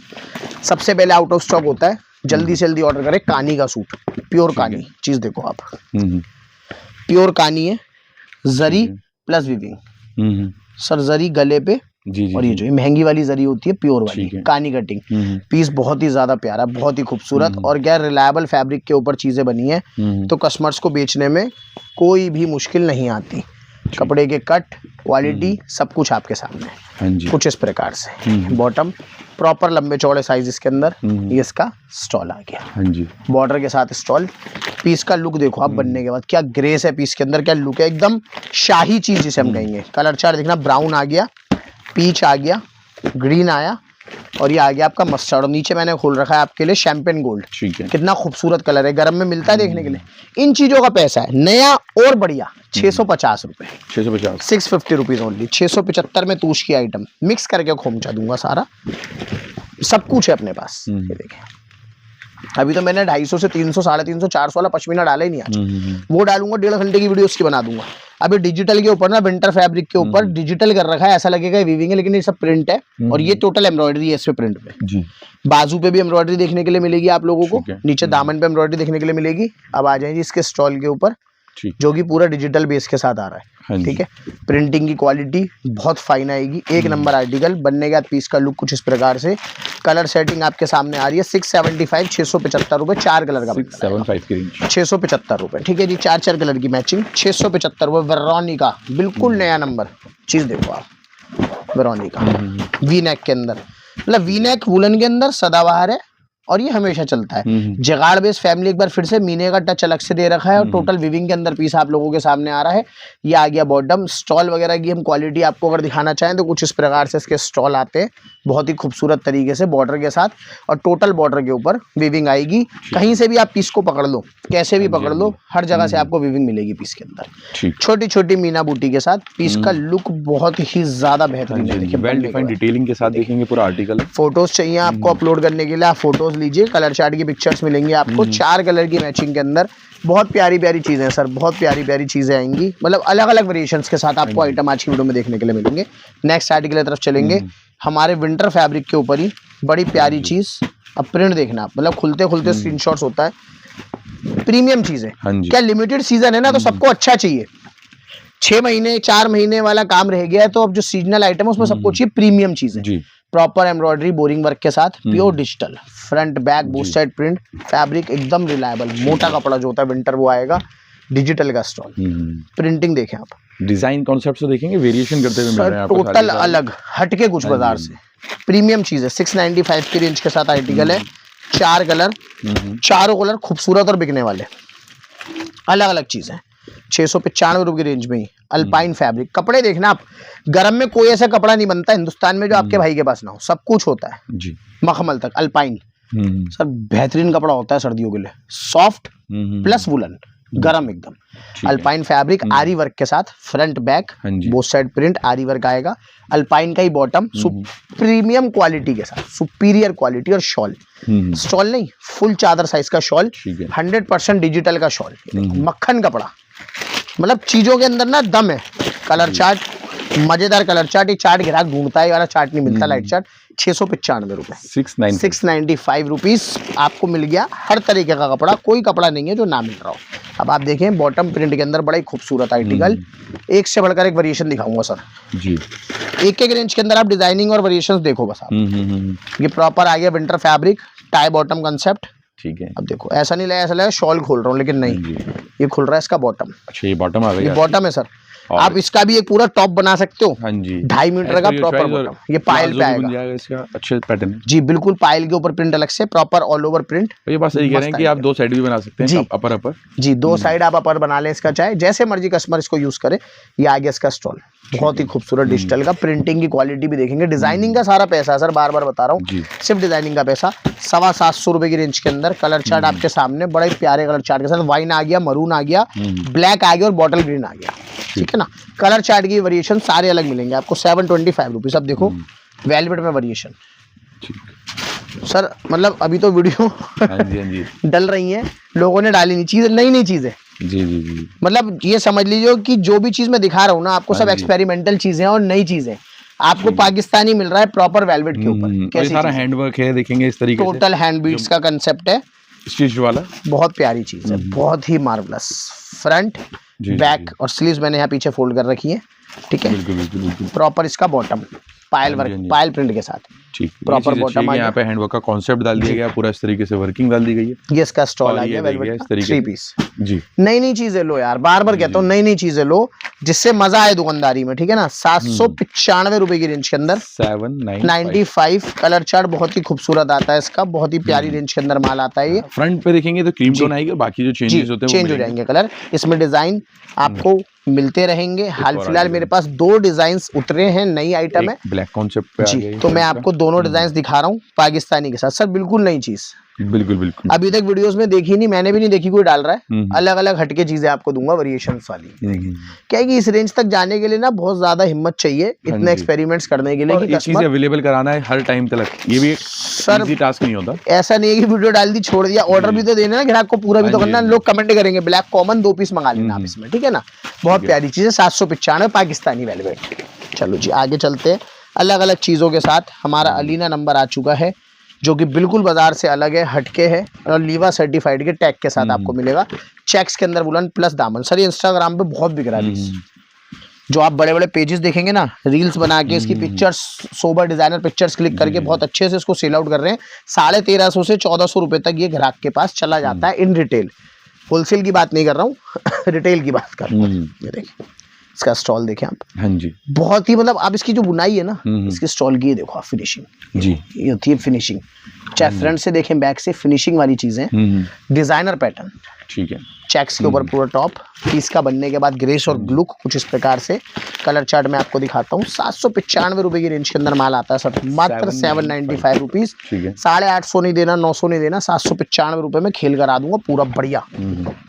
सबसे पहले आउट ऑफ स्टॉक होता है, जल्दी से जल्दी ऑर्डर करें। कानी का सूट, प्योर कानी चीज देखो आप, प्योर कानी है, जरी प्लस वीविंग सर। जरी गले पे और ये जो महंगी वाली जरी होती है प्योर वाली कानी कटिंग। पीस बहुत ही ज्यादा प्यारा, बहुत ही खूबसूरत। और क्या रिलायबल फैब्रिक के ऊपर चीजें बनी है, तो कस्टमर्स को बेचने में कोई भी मुश्किल नहीं आती। कपड़े के कट, क्वालिटी, सब कुछ आपके सामने है। कुछ इस प्रकार से बॉटम, प्रॉपर लंबे चौड़े साइज इसके अंदर। ये इसका स्टॉल आ गया, बॉर्डर के साथ स्टॉल। पीस का लुक देखो आप बनने के बाद, क्या ग्रेस है पीस के अंदर, क्या लुक है, एकदम शाही चीज जिसे हम कहेंगे। कलर चार्ट देखना, ब्राउन आ गया, पीच आ गया, ग्रीन आया, और ये आ गया आपका मस्टर्ड। और नीचे मैंने खोल रखा है आपके लिए शैंपेन गोल्ड। कितना खूबसूरत कलर है, गरम में मिलता है देखने के लिए। इन चीजों का पैसा है नया और बढ़िया, 650 रुपए, 650 रुपीज ओनली। 675 में तूश की आइटम मिक्स करके खोमचा दूंगा सारा, सब कुछ है अपने पास। ये देखें, अभी तो मैंने 250 से 300, 350, 400 वाला पश्मीना डाला ही नहीं आज। वो डालूंगा, 1.5 घंटे की वीडियो उसकी बना दूंगा। अभी डिजिटल के ऊपर ना, विंटर फैब्रिक के ऊपर डिजिटल कर रखा है, ऐसा लगेगा वीविंग है लेकिन ये सब प्रिंट है। और ये टोटल एम्ब्रॉयडरी है इस पे, प्रिंट पे जी। बाजू पे भी एम्ब्रॉयडरी देखने के लिए मिलेगी आप लोगों को, नीचे दामन पे एम्ब्रॉयडरी देखने के लिए मिलेगी। अब आ जाएंगे इसके स्टॉल के ऊपर, जो कि पूरा डिजिटल बेस के साथ आ रहा है। ठीक है, प्रिंटिंग की क्वालिटी बहुत फाइन आएगी, एक नंबर आर्टिकल। बनने के बाद पीस का लुक कुछ इस प्रकार से। कलर सेटिंग आपके सामने आ रही है 675 675 रुपए, 4 कलर का 675 रुपए। ठीक है जी, 4 कलर की मैचिंग 675 रुपए। वेरोनिका बिल्कुल नया नंबर चीज, देखो आप वेरोनिका वी नेक के अंदर, मतलब वी नेक वुलन के अंदर सदाबहार है और ये हमेशा चलता है। जगाड़ बेस फैमिली एक बार फिर से मीने का टच अलग से दे रखा है और टोटल विविंग के अंदर पीस आप लोगों के सामने आ रहा है। ये आ गया बॉटम। स्टॉल वगैरह की हम क्वालिटी आपको अगर दिखाना चाहें तो कुछ इस प्रकार से इसके स्टॉल आते हैं, बहुत ही खूबसूरत तरीके से बॉर्डर के साथ, और टोटल बॉर्डर के ऊपर विविंग आएगी। कहीं से भी आप पीस को पकड़ लो, कैसे भी पकड़ लो, हर जगह से आपको विविंग मिलेगी पीस के अंदर। छोटी छोटी मीना बूटी के साथ पीस का लुक बहुत ही ज्यादा बेहतरीन है। देखिए वेल डिफाइंड डिटेलिंग के साथ देखेंगे पूरा आर्टिकल। फोटोज चाहिए आपको अपलोड करने के लिए, आप फोटोज लीजिए। कलर चार्ट की पिक्चर्स मिलेंगी आपको 4 कलर की मैचिंग के अंदर। बहुत प्यारी प्यारी चीजें हैं सर, बहुत प्यारी प्यारी चीजें आएंगी, मतलब अलग अलग वेरिएशंस के साथ आपको आइटम आज की वीडियो में देखने के लिए मिलेंगे। नेक्स्ट आर्टिकल की तरफ चलेंगे। हमारे विंटर फैब्रिक के ऊपर ही बड़ी प्यारी चीज। अब प्रिंट देखना आप, मतलब खुलते खुलते स्क्रीनशॉट्स होता है। प्रीमियम चीजें, क्या लिमिटेड सीजन है ना, तो सबको अच्छा चाहिए। 6 महीने 4 महीने वाला काम रह गया है, तो अब जो सीजनल आइटम है उसमें सबको चाहिए प्रीमियम चीजें। प्रॉपर एम्ब्रॉयडरी बोरिंग वर्क के साथ, pure digital, front back both side print, fabric एकदम रिलायबल, मोटा कपड़ा जो होता है विंटर वो आएगा। डिजिटल का स्टॉल, प्रिंटिंग देखें आप, डिजाइन कॉन्सेप्ट तो देखेंगे, वेरिएशन करते हुए मिल रहे हैं टोटल अलग हटके कुछ बाजार से। प्रीमियम चीज है, 695 की रेंज के साथ आर्टिकल है। 4 कलर, चारों कलर खूबसूरत और बिकने वाले, अलग अलग चीज है। 695 रुपए की रेंज में ही अल्पाइन फैब्रिक। कपड़े देखना आप, गरम में कोई ऐसा कपड़ा नहीं बनता हिंदुस्तान में जो आपके भाई के पास ना हो, सब कुछ होता है जी। मखमल तक अल्पाइन सर बेहतरीन कपड़ा होता है सर्दियों के लिए, सॉफ्ट प्लस वुलन, गरम एकदम। अल्पाइन फैब्रिक आरी वर्क के साथ, front back both side print आरी वर्क आएगा। अल्पाइन का ही बॉटम, प्रीमियम क्वालिटी के साथ, सुपीरियर क्वालिटी। और शॉल, स्टॉल नहीं फुल चादर साइज का शॉल, 100% डिजिटल का शॉल, मक्खन कपड़ा, मतलब चीजों के अंदर ना दम है। कलर चार्ट, मजेदार कलर चार्ट। ये चार्ट ग्राहक ढूंढता है, वाला चार्ट नहीं मिलता। लाइट चार्ट 695 रुपए, 695 रुपीज आपको मिल गया। हर तरीके का कपड़ा, कोई कपड़ा नहीं है जो ना मिल रहा हो। अब आप देखें बॉटम प्रिंट के अंदर बड़ा ही खूबसूरत आर्टिकल, एक से बढ़कर एक वेरिएशन दिखाऊंगा सर जी। एक एक रेंज के अंदर आप डिजाइनिंग और वेरिएशंस देखो बस आप। ये प्रॉपर आ गया winter fabric, tie bottom concept. ठीक है, अब देखो ऐसा नहीं लगा, ऐसा लगा शॉल खोल रहा हूँ, लेकिन नहीं, ये खुल रहा है इसका बॉटम। अच्छा, ये बॉटम आ गया, ये बॉटम है सर। आप इसका भी एक पूरा टॉप बना सकते हो। हाँ जी, 2.5 मीटर का प्रॉपर बॉटम। ये पायल पे आएगा इसका, अच्छे पैटर्न जी, बिल्कुल पायल के ऊपर प्रिंट अलग से, प्रॉपर ऑल ओवर प्रिंट। ये बात सही कह रहे हैं कि आप 2 साइड भी बना सकते हैं जी, अपर जी 2 साइड आप अपर बना लें इसका, चाहे जैसे मर्जी कस्टमर इसको यूज करे। ये आ गया इसका स्टॉल, बहुत ही खूबसूरत डिजिटल का। प्रिंटिंग की क्वालिटी भी देखेंगे, डिजाइनिंग का सारा पैसा है सर, बार बार बता रहा हूँ, सिर्फ डिजाइनिंग का पैसा। 750 रुपए की रेंज के अंदर कलर चार्ट आपके सामने, बड़े प्यारे कलर चार्ट के साथ। वाइन आ गया, मरून आ गया, ब्लैक आ गया और बॉटल ग्रीन आ गया। ठीक है ना, कलर चार्ट की वेरिएशन सारे अलग मिलेंगे आपको। 725 रुपीज। अब देखो वेलवेट में वेरिएशन सर, मतलब अभी तो वीडियो डल रही है, लोगों ने डाली नहीं चीज, नई नई चीजें जी जी जी। मतलब ये समझ लीजिए कि जो भी चीज मैं दिखा रहा हूँ ना आपको, सब एक्सपेरिमेंटल चीजें और नई चीजें आपको पाकिस्तानी मिल रहा है प्रॉपर वेलवेट के ऊपर। कैसे सारा हैंडवर्क है, देखेंगे इस तरीके से, टोटल हैंड बीट्स का कंसेप्ट है, स्टिच वाला। बहुत प्यारी चीज है, बहुत ही मार्वलस। फ्रंट बैक और स्लीव्स मैंने यहाँ पीछे फोल्ड कर रखी है। ठीक है, प्रॉपर इसका बॉटम पायल वर्क, पायल प्रिंट के साथ प्रॉपर बॉटम। यहाँ पे हैंडवर्क का कॉन्सेप्ट डाल दिया गया, पूरा इस तरीके से वर्किंग डाल दी गई है। ये इसका स्टॉल आ गया वेलवेट 3 पीस जी। नई नई चीजें लो यार, बार बार कहता हूँ नई नई चीजें लो, जिससे मजा आए दुकानदारी में। ठीक है ना, 795 रुपए की रेंज के अंदर 795। कलर चार्ट बहुत ही खूबसूरत आता है इसका, बहुत ही प्यारी रेंज के अंदर माल आता है। ये फ्रंट पे देखेंगे तो क्रीम टोन आएगा, बाकी जो चेंजेस होते हैं चेंज हो जाएंगे कलर। इसमें डिजाइन आपको मिलते रहेंगे। हाल फिलहाल मेरे पास 2 डिजाइन उतरे हैं, नई आइटम है, ब्लैक कॉन्सेप्ट पे जी। तो मैं आपको दोनों डिजाइन दिखा रहा हूँ पाकिस्तानी के साथ सर, बिल्कुल नई चीज। बिल्कुल बिल्कुल, अभी तक वीडियोस में देखी नहीं, मैंने भी नहीं देखी कोई डाल रहा है। अलग अलग हटके चीजें आपको दूंगा वेरिएशंस वाली। क्या है कि इस रेंज तक जाने के लिए ना बहुत ज्यादा हिम्मत चाहिए, इतने एक्सपेरिमेंट्स करने के लिए, कि चीजें अवेलेबल कराना है हर टाइम तक, ये भी सर इजी टास्क नहीं होता। ऐसा नहीं है कि वीडियो डाल दी छोड़ दिया, ऑर्डर भी तो देना ना ग्राहक को, पूरा भी तो करना। लोग कमेंट करेंगे ब्लैक कॉमन 2 पीस मंगा लेना आप इसमें। ठीक है ना, बहुत प्यारी चीज है। 795 पाकिस्तानी वेलवेट। चलो जी आगे चलते हैं। अलग अलग चीजों के साथ हमारा अलीना नंबर आ चुका है, जो कि बिल्कुल बाजार से अलग है, हटके है और लीवा सर्टिफाइड के टैग के साथ आपको मिलेगा। चेक्स के अंदर वुलन प्लस दामन। सर ये इंस्टाग्राम पे बहुत बिक रहा है पीस। जो आप बड़े बड़े पेजेस देखेंगे ना, रील्स बना के इसकी pictures, sober designer pictures click करके बहुत अच्छे से इसको सेल आउट कर रहे हैं। 1350 से 1400 रुपए तक ये ग्राहक के पास चला जाता है इन रिटेल। होलसेल की बात नहीं कर रहा हूँ रिटेल की बात कर रहा हूँ। ये देखिए इसका स्टॉल देखें आप। हाँ जी, बहुत ही मतलब आप इसकी जो बुनाई है ना, इसकी स्टॉल की देखो आप फिनिशिंग जी, ये होती है फिनिशिंग। चाहे फ्रंट से देखें बैक से, फिनिशिंग वाली चीजें, डिजाइनर पैटर्न, ठीक है, चेक्स के ऊपर पूरा टॉप। पीस का बनने के बाद ग्रेस और ब्लू कुछ इस प्रकार से। कलर चार्ट में आपको दिखाता हूँ। 795 रुपए की रेंज के अंदर माल आता है सर, मात्र 795 रुपीज। 850 नहीं देना, 900 नहीं देना, 795 रुपए में खेल करा दूंगा पूरा बढ़िया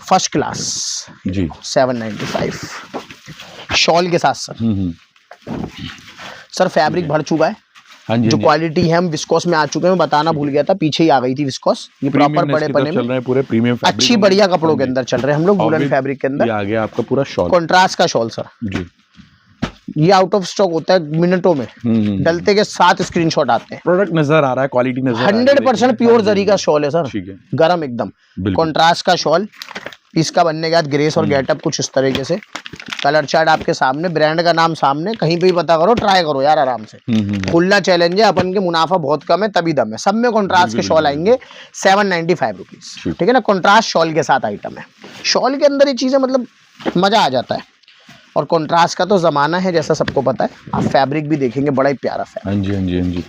फर्स्ट क्लास जी, 795 शॉल के साथ सर। सर फैब्रिक भर चुका है। हाँ जी, जो क्वालिटी है हम विस्कोस में आ चुके हैं, मैं बताना भूल गया था, पीछे ही आ गई थी विस्कोस। ये प्रॉपर बड़े पने चल रहे हैं पूरे प्रीमियम फैब्रिक, अच्छी बढ़िया कपड़ों के अंदर चल रहे हैं हम लोग, वुलन फैब्रिक के अंदर। ये आ गया आपका पूरा शॉल, कॉन्ट्रास्ट का शॉल सर जी। ये आउट ऑफ स्टॉक होता है मिनटों में, डलते के साथ स्क्रीनशॉट आते हैं। प्रोडक्ट नजर आ रहा है, क्वालिटी नजर आ रही है, 100% प्योर जरी का शॉल है सर, ठीक है, गरम एकदम। कॉन्ट्रास्ट का शॉल, इसका बनने के बाद ग्रेस और गेटअप कुछ इस तरीके से। कलर चार्ट आपके सामने, ब्रांड का नाम सामने, कहीं पे भी पता करो, ट्राई करो यार आराम से। खुला चैलेंज है, अपन के मुनाफा बहुत कम है तभी दम है। सब में कॉन्ट्रास्ट के शॉल आएंगे 795 रुपीज, ठीक है ना। कॉन्ट्रास्ट शॉल के साथ आइटम है। शॉल के अंदर ये चीजें मतलब मजा आ जाता है। और कॉन्ट्रास्ट का तो जमाना है जैसा सबको पता है। आप फैब्रिक भी देखेंगे, बड़ा ही प्यारा फैब्रिक, हाँ जी, हाँ जी, हाँ जी,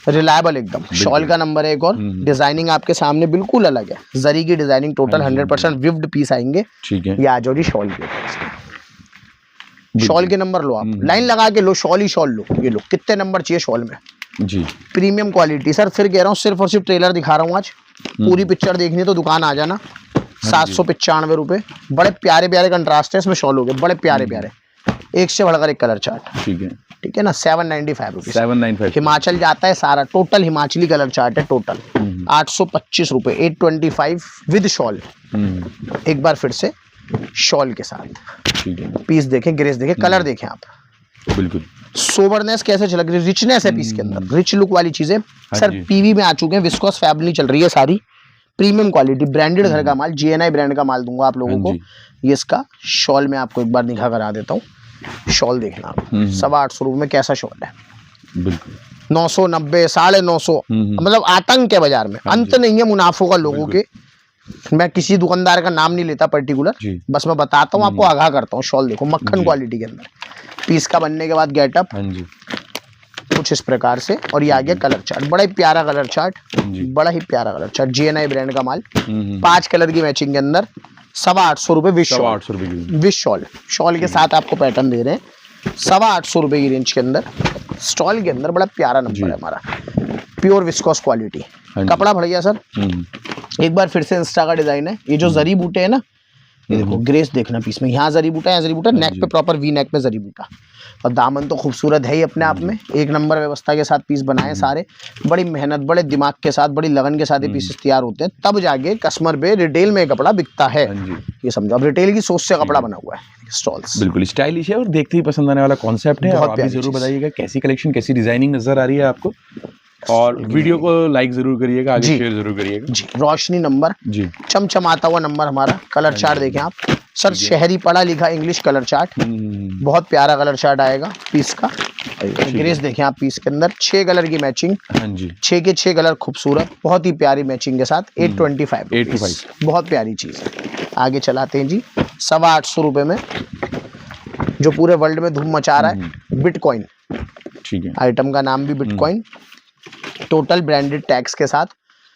रिलायबल एकदम। शॉल का नंबर है एक और। डिजाइनिंग आपके सामने बिल्कुल अलग है, जरी की डिजाइनिंग, टोटल 100% विव्ड पीस आएंगे, ठीक है। ये आ जाओ जी शॉल के। शॉल के नंबर लो आप, लाइन लगा के लो, शॉल ही शॉल लो। ये लो कितने नंबर चाहिए शॉल में जी, प्रीमियम क्वालिटी। सर फिर कह रहा हूँ, सिर्फ और सिर्फ ट्रेलर दिखा रहा हूँ आज, पूरी पिक्चर देखनी तो दुकान आ जाना। 795 रुपए, बड़े प्यारे प्यारे कंट्रास्ट है इसमें शॉल हो गए, बड़े प्यारे प्यारे, एक से बढ़कर एक कलर चार्ट, ठीक है, ठीक है ना। 795 रुपीज, 795, हिमाचल जाता है सारा, टोटल हिमाचली कलर चार्ट है टोटल। 825 रुपए, 825 विद शॉल। एक बार फिर से शॉल के साथ, ठीक है। पीस देखें, ग्रेस देखें, कलर देखें आप, बिल्कुल सोबरनेस कैसे झलक रही है, रिचनेस है पीस के अंदर, रिच लुक वाली चीजें। सर पीवी में आ चुके हैं, विस्कोस फैब्रिक चल रही है सारी, प्रीमियम क्वालिटी, ब्रांडेड घर का माल, जीएनआई ब्रांड का माल दूंगा आप लोगों को। ये इसका शॉल में आपको एक बार निगाह करा देता हूँ। शॉल देखना आप, 850 रुपए में कैसा शॉल है, बिल्कुल 990, 950, मतलब आतंक है बाजार में, अंत नहीं है मुनाफों का लोगों के। मैं किसी दुकानदार का नाम नहीं लेता पर्टिकुलर, बस मैं बताता हूँ आपको, आगाह करता हूँ। शॉल देखो मक्खन क्वालिटी के अंदर, पीस का बनने के बाद गेटअप कुछ इस प्रकार से। और ये आ गया कलर चार्ट, बड़ा ही प्यारा कलर चार्ट, बड़ा ही प्यारा कलर चार्ट, जीएनआई ब्रांड का माल, 5 कलर की मैचिंग के अंदर, 850 रुपए विद शॉल। शॉल के साथ आपको पैटर्न दे रहे हैं 850 रुपए की रेंज के अंदर। स्टॉल के अंदर बड़ा प्यारा नंबर है हमारा, प्योर विस्कोस क्वालिटी, कपड़ा बढ़िया सर। एक बार फिर से इंस्टा का डिजाइन है, ये जो जरी बूटे है ना, ये देखो ग्रेस देखना पीस में, यहाँ जरी बूटा, यहाँ जरी बूटा, नेक पे प्रॉपर वी नेक में जरी बूटा, और दामन तो खूबसूरत है ही अपने आप में। एक नंबर व्यवस्था के साथ पीस बनाए सारे, बड़ी मेहनत, बड़े दिमाग के साथ, बड़ी लगन के साथ ये पीसेस तैयार होते हैं, तब जाके कस्टमर पे रिटेल में कपड़ा बिकता है। ये समझो, अब रिटेल की सोच से कपड़ा बना हुआ है स्टॉल्स। बिल्कुल स्टाइलिश है और देखते ही पसंद आने वाला कॉन्सेप्ट है। आप भी जरूर बताइएगा कैसी कलेक्शन, कैसी डिजाइनिंग नजर आ रही है आपको, और वीडियो को लाइक जरूर करिएगा, आगे शेयर जरूर करिएगा जी। रोशनी नंबर जी, चमचमाता हुआ नंबर हमारा। कलर चार्ट देखें आप सर, शहरी पढ़ा लिखा इंग्लिश कलर चार्ट, बहुत प्यारा कलर चार्ट आएगा पीस का। ग्रेस देखें आप पीस के अंदर, 6 कलर की मैचिंग, 6 के 6 कलर खूबसूरत, बहुत ही प्यारी मैचिंग के साथ। 825 बहुत प्यारी चीज है। आगे चलाते हैं जी, 850 रुपए में जो पूरे वर्ल्ड में धूम मचा रहा है, बिटकॉइन, ठीक है, आइटम का नाम भी बिटकॉइन, टोटल ब्रांडेड टैक्स के साथ,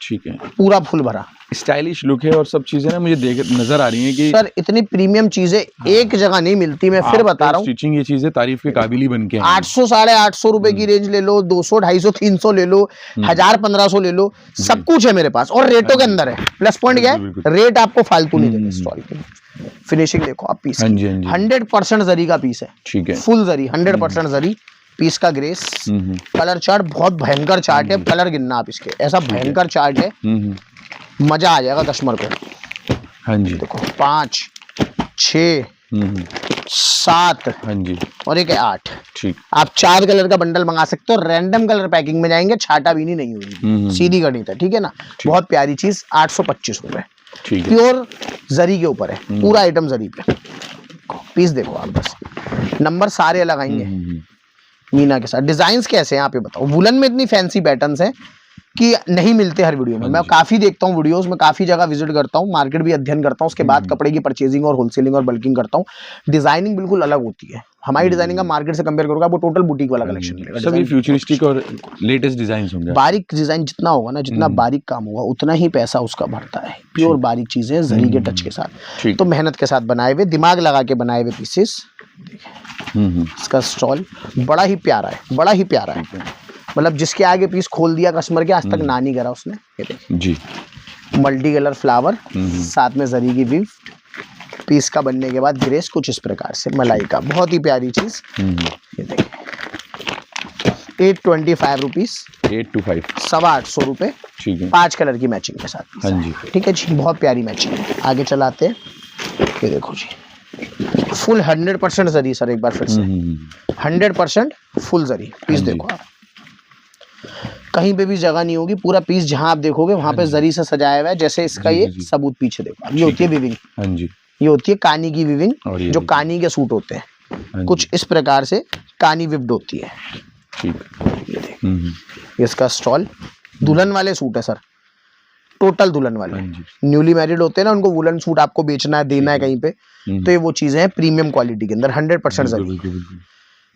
ठीक है, पूरा फुल भरा, स्टाइलिश लुक है और सब चीजें ना मुझे देख नजर आ रही हैं कि सर इतनी प्रीमियम चीजें एक जगह नहीं मिलती। मैं फिर बता रहा हूँ, स्टिचिंग ये चीजें तारीफ के काबिल ही बन के 800, 850 रुपए की रेंज ले लो, 200, 250, 300 ले लो, 1000, 1500 ले लो, सब कुछ है मेरे पास, और रेटों के अंदर है। प्लस पॉइंट क्या है, रेट आपको फालतू नहीं देंगे स्टॉल के। फिनिशिंग देखो आप पीस, 100% जरी का पीस है, ठीक है, फुल जरी, 100% जरी पीस का। ग्रेस कलर चार्ट बहुत भयंकर चार्ट है, कलर गिनना आप इसके, ऐसा भयंकर चार्ट है, मजा आ जाएगा कस्टमर को। हाँ जी देखो, 5, 6, 7, हाँ जी, और एक 8, ठीक। आप 4 कलर का बंडल मंगा सकते हो, रैंडम कलर पैकिंग में जाएंगे, छाटा भी नहीं होगी, सीधी गणित है, ठीक है ना। बहुत प्यारी चीज, 825 रुपए, प्योर जरी के ऊपर है, पूरा आइटम जरी पे। पीस देखो आप, बस नंबर सारे अलग आएंगे मीना के साथ। डिजाइन्स कैसे हैं आप ये बताओ। वुलन में इतनी फैंसी पैटर्न्स हैं कि नहीं मिलते हर वीडियो में। मैं काफी देखता हूँ वीडियोस में, काफी जगह विजिट करता हूँ, मार्केट भी अध्ययन करता हूँ, उसके बाद कपड़े की परचेजिंग और होलसेलिंग और बल्किंग करता हूँ। डिजाइनिंग बिल्कुल अलग होती है हमारी डिजाइनिंग का, मार्केट से कंपेयर करोगे आपको टोटल बुटीक वाला कलेक्शन मिलेगा। सभी फ्यूचरिस्टिक और लेटेस्ट डिजाइन होंगे। बारीक डिजाइन जितना होगा ना, जितना बारीक काम होगा उतना ही पैसा उसका बढ़ता है। प्योर बारीक चीजें जरी के टच के साथ, तो मेहनत के साथ बनाए हुए, दिमाग लगा के बनाए हुए पीसेस। इसका स्टॉल बड़ा ही प्यारा है, बड़ा ही प्यारा है। मतलब जिसके आगे पीस खोल दिया कस्टमर के, आज तक ना नहीं करा उसने। ये देखिए जी, मल्टी कलर फ्लावर, साथ में जरी की वीव। पीस का बनने के बाद ग्रेस कुछ इस प्रकार से, मलाई का, बहुत ही प्यारी चीज। ये देखिए 825 रुपीज, 825, 850 रुपए। ठीक है, 5 कलर की मैचिंग के साथ। हाँ जी, ठीक है जी, बहुत प्यारी मैचिंग है। आगे चलाते हैं। ये देखो जी, फुल 100% जरी सर, एक बार फिर से 100% फुल जरी। पीस देखो आप, कहीं पे भी जगह नहीं होगी, पूरा पीस जहां आप देखोगे वहां पे जरी से सजाया हुआ है। जैसे इसका ये सबूत पीछे देखो, ये होती है विविंग। हाँ जी, ये होती है कानी की विविंग, जो कानी के सूट होते हैं कुछ इस प्रकार से कानी विब्ड होती है। ये देखो, इसका स्टॉल दुल्हन वाले सूट है सर, टोटल दुल्हन वाले। न्यूली मैरिड होते हैं ना, उनको वुलन सूट आपको बेचना है, देना है कहीं पे, तो ये वो चीजें हैं प्रीमियम क्वालिटी के अंदर, 100% जरी।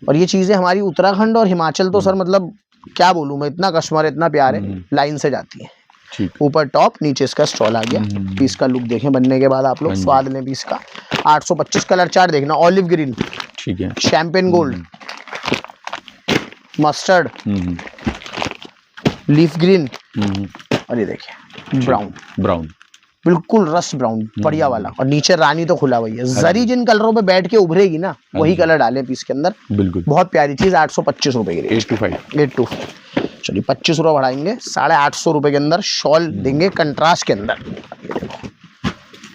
और ये चीजें हमारी उत्तराखंड और हिमाचल तो सर मतलब क्या बोलूं मैं, इतना कस्टमर इतना प्यार है, लाइन से जाती है। ऊपर टॉप, नीचे इसका स्टॉल आ गया। पीस का लुक देखें बनने के बाद आप लोग, स्वाद लें पीस का। 825 कलर चार्ट देखना, ऑलिव ग्रीन, ठीक है, champagne gold, mustard, leaf green, और ये देखिए ब्राउन, ब्राउन बिल्कुल रस्ट ब्राउन, बढ़िया वाला। और नीचे रानी तो खुला हुई है। जरी जिन कलरों पे बैठ के उभरेगी ना, वही कलर डालें पीस के अंदर। बिल्कुल बहुत प्यारी चीज। 825 रुपए की, 825। चलिए 25 रुपए बढ़ाएंगे, 850 रुपए के अंदर शॉल देंगे कंट्रास्ट के अंदर। ये देखो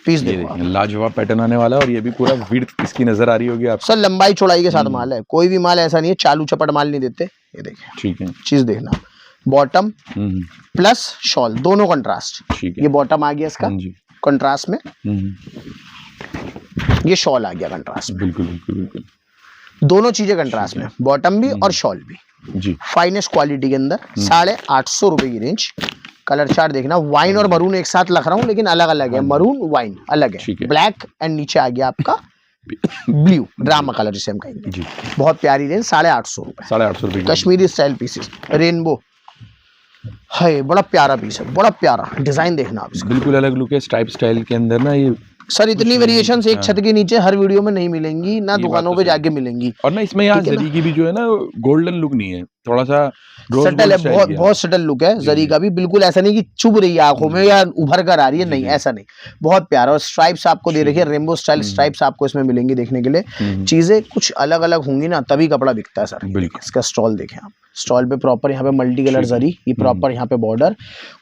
पीस, देखो लाजवाब पैटर्न आने वाला है। और ये भी पूरा विड्थ इसकी नजर आ रही होगी आप सर, लंबाई चौड़ाई के साथ माल है। कोई भी माल ऐसा नहीं है चालू चपट माल नहीं देते। ये देखिए, ठीक है, चीज देखना, बॉटम प्लस शॉल दोनों कंट्रास्ट। ये बॉटम आ गया इसका कंट्रास्ट में, ये शॉल आ गया कंट्रास्ट में। बिल्कुल बिल्कुल बिल्कुल, दोनों चीजें कंट्रास्ट में, बॉटम भी और शॉल भी जी, फाइनेस्ट क्वालिटी के अंदर। 850 रुपए की रेंज। कलर चार्ट देखना, वाइन और मरून एक साथ लग रहा हूँ लेकिन अलग अलग है, मरून वाइन अलग है, ब्लैक एंड नीचे आ गया आपका ब्लू ड्रामा कलर जिसे हम कहेंगे जी। बहुत प्यारी रेंज, 850 रुपए, 850 रुपए। कश्मीरी स्टाइल पीसेस, रेनबो है, बड़ा प्यारा पीस है, बड़ा प्यारा डिजाइन देखना आप इसका, बिल्कुल अलग लुक है स्ट्राइप स्टाइल के अंदर ना। ये सर इतनी वेरिएशन एक छत के नीचे हर वीडियो में नहीं मिलेंगी, ना दुकानों पे जाके मिलेंगी। और ना इसमें यहाँ जरी की भी जो है ना गोल्डन लुक नहीं है, थोड़ा सा सटल है, बहुत बहुत सटल लुक है जरी का भी। बिल्कुल ऐसा नहीं कि चुभ रही है आंखों में या उभर कर आ रही है, नहीं ऐसा नहीं, बहुत प्यारा। और स्ट्राइप्स आपको दे रखी है, रेनबो स्टाइल स्ट्राइप्स आपको इसमें मिलेंगी देखने के लिए। चीजें कुछ अलग अलग होंगी ना तभी कपड़ा बिकता है सर। इसका स्टॉल देखें आप, स्टॉल पे प्रॉपर यहाँ पे मल्टी कलर जरी, ये प्रॉपर यहाँ पे बॉर्डर,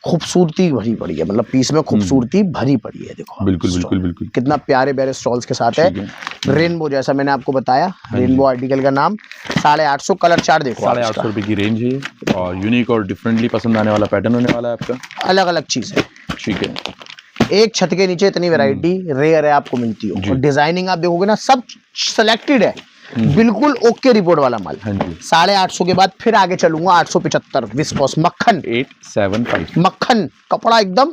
खूबसूरती भरी पड़ी है, मतलब पीस में खूबसूरती भरी पड़ी है। देखो बिल्कुल बिल्कुल बिल्कुल, कितना प्यारे प्यारे स्टॉल्स के साथ है। रेनबो जैसा मैंने आपको बताया, रेनबो आर्टिकल का नाम। 850 कलर चार्ट देखो, 850 रुपए की रेंज है। और यूनिक और डिफरेंटली पसंद आने वाला पैटर्न होने वाला है आपका, अलग अलग चीज है। ठीक है, एक छत के नीचे इतनी वैरायटी रेयर है आपको मिलती हो। और डिजाइनिंग आप देखोगे ना सब सिलेक्टेड है, बिल्कुल ओके रिपोर्ट वाला माल। 850 के बाद फिर आगे चलूंगा 875 विस्कोस मक्खन, 875 मक्खन कपड़ा एकदम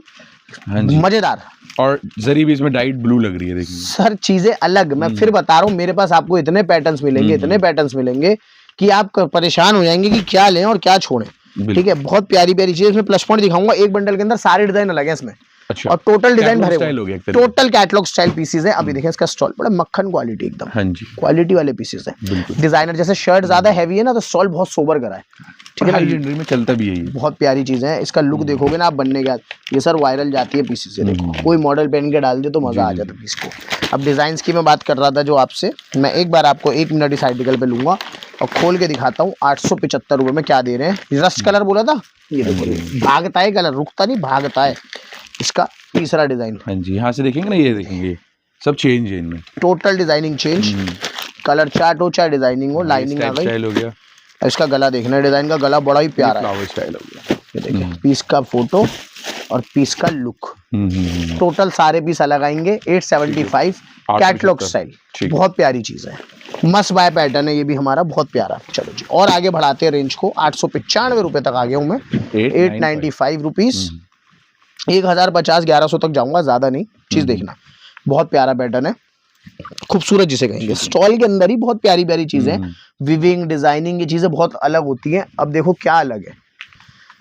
मजेदार। और जरी भी इसमें डाइट ब्लू लग रही है, देखिए सर चीजें अलग। मैं फिर बता रहा हूँ, मेरे पास आपको इतने पैटर्न्स मिलेंगे, इतने पैटर्न्स मिलेंगे कि आप परेशान हो जाएंगे कि क्या लें और क्या छोड़ें। ठीक है, बहुत प्यारी प्यारी चीज। इसमें प्लस पॉइंट दिखाऊंगा, एक बंडल के अंदर सारे डिजाइन अलग है इसमें। अच्छा, और टोटल डिजाइन भरे हुए, टोटल कैटलॉग स्टाइल पीसेस है। अभी देखें इसका स्टॉल, बड़ा मक्खन क्वालिटी एकदम, हाँ जी, क्वालिटी वाले पीसेस है। डिजाइनर जैसे शर्ट ज्यादा हैवी है ना, तो स्टॉल बहुत सोबर करा है। ठीक है ना, में चलता भी है, बहुत प्यारी चीज है। इसका लुक देखोगे ना आप बनने के बाद, ये सर वायरल जाती है पीसेस से। देखो कोई मॉडल पहन के डाल दे तो मजा आ जाता है पीस को। अब डिजाइन की मैं बात कर रहा था जो आपसे, मैं एक बार आपको 1 मिनट इस आर्टिकल पे लूंगा और खोल के दिखाता हूँ 875 रुपए में क्या दे रहे हैं। रस्ट कलर बोला था, ये देखो भागता है कलर, रुकता नहीं, भागता है। इसका तीसरा डिजाइन, हाँ जी, यहाँ से देखेंगे ना, ये देखेंगे सब चेंज है इनमें, total designing change. Colour chart हो चाहे डिजाइनिंग हो, लाइनिंग आ गई, स्टाइल हो गया। इसका गला देखना, डिजाइन का गला बड़ा ही प्यारा है, फ्लावर स्टाइल हो गया। ये देखिए पीस का फोटो और पीस का लुक। टोटल सारे पीस अलग आएंगे। 875 कैटलॉग स्टाइल, बहुत प्यारी चीज है। मस्ट बाय पैटर्न है ये भी हमारा, बहुत प्यारा। चलो जी और आगे बढ़ाते हैं रेंज को। 895 रुपए तक आ गया हूँ मैं। 895 रुपीज। 1050 1100 तक जाऊंगा, ज्यादा नहीं। चीज देखना, बहुत प्यारा पैटर्न है, खूबसूरत जिसे कहेंगे। स्टॉल के अंदर ही बहुत प्यारी प्यारी चीजें, विविंग डिजाइनिंग, ये चीजें बहुत अलग होती हैं। अब देखो क्या अलग है,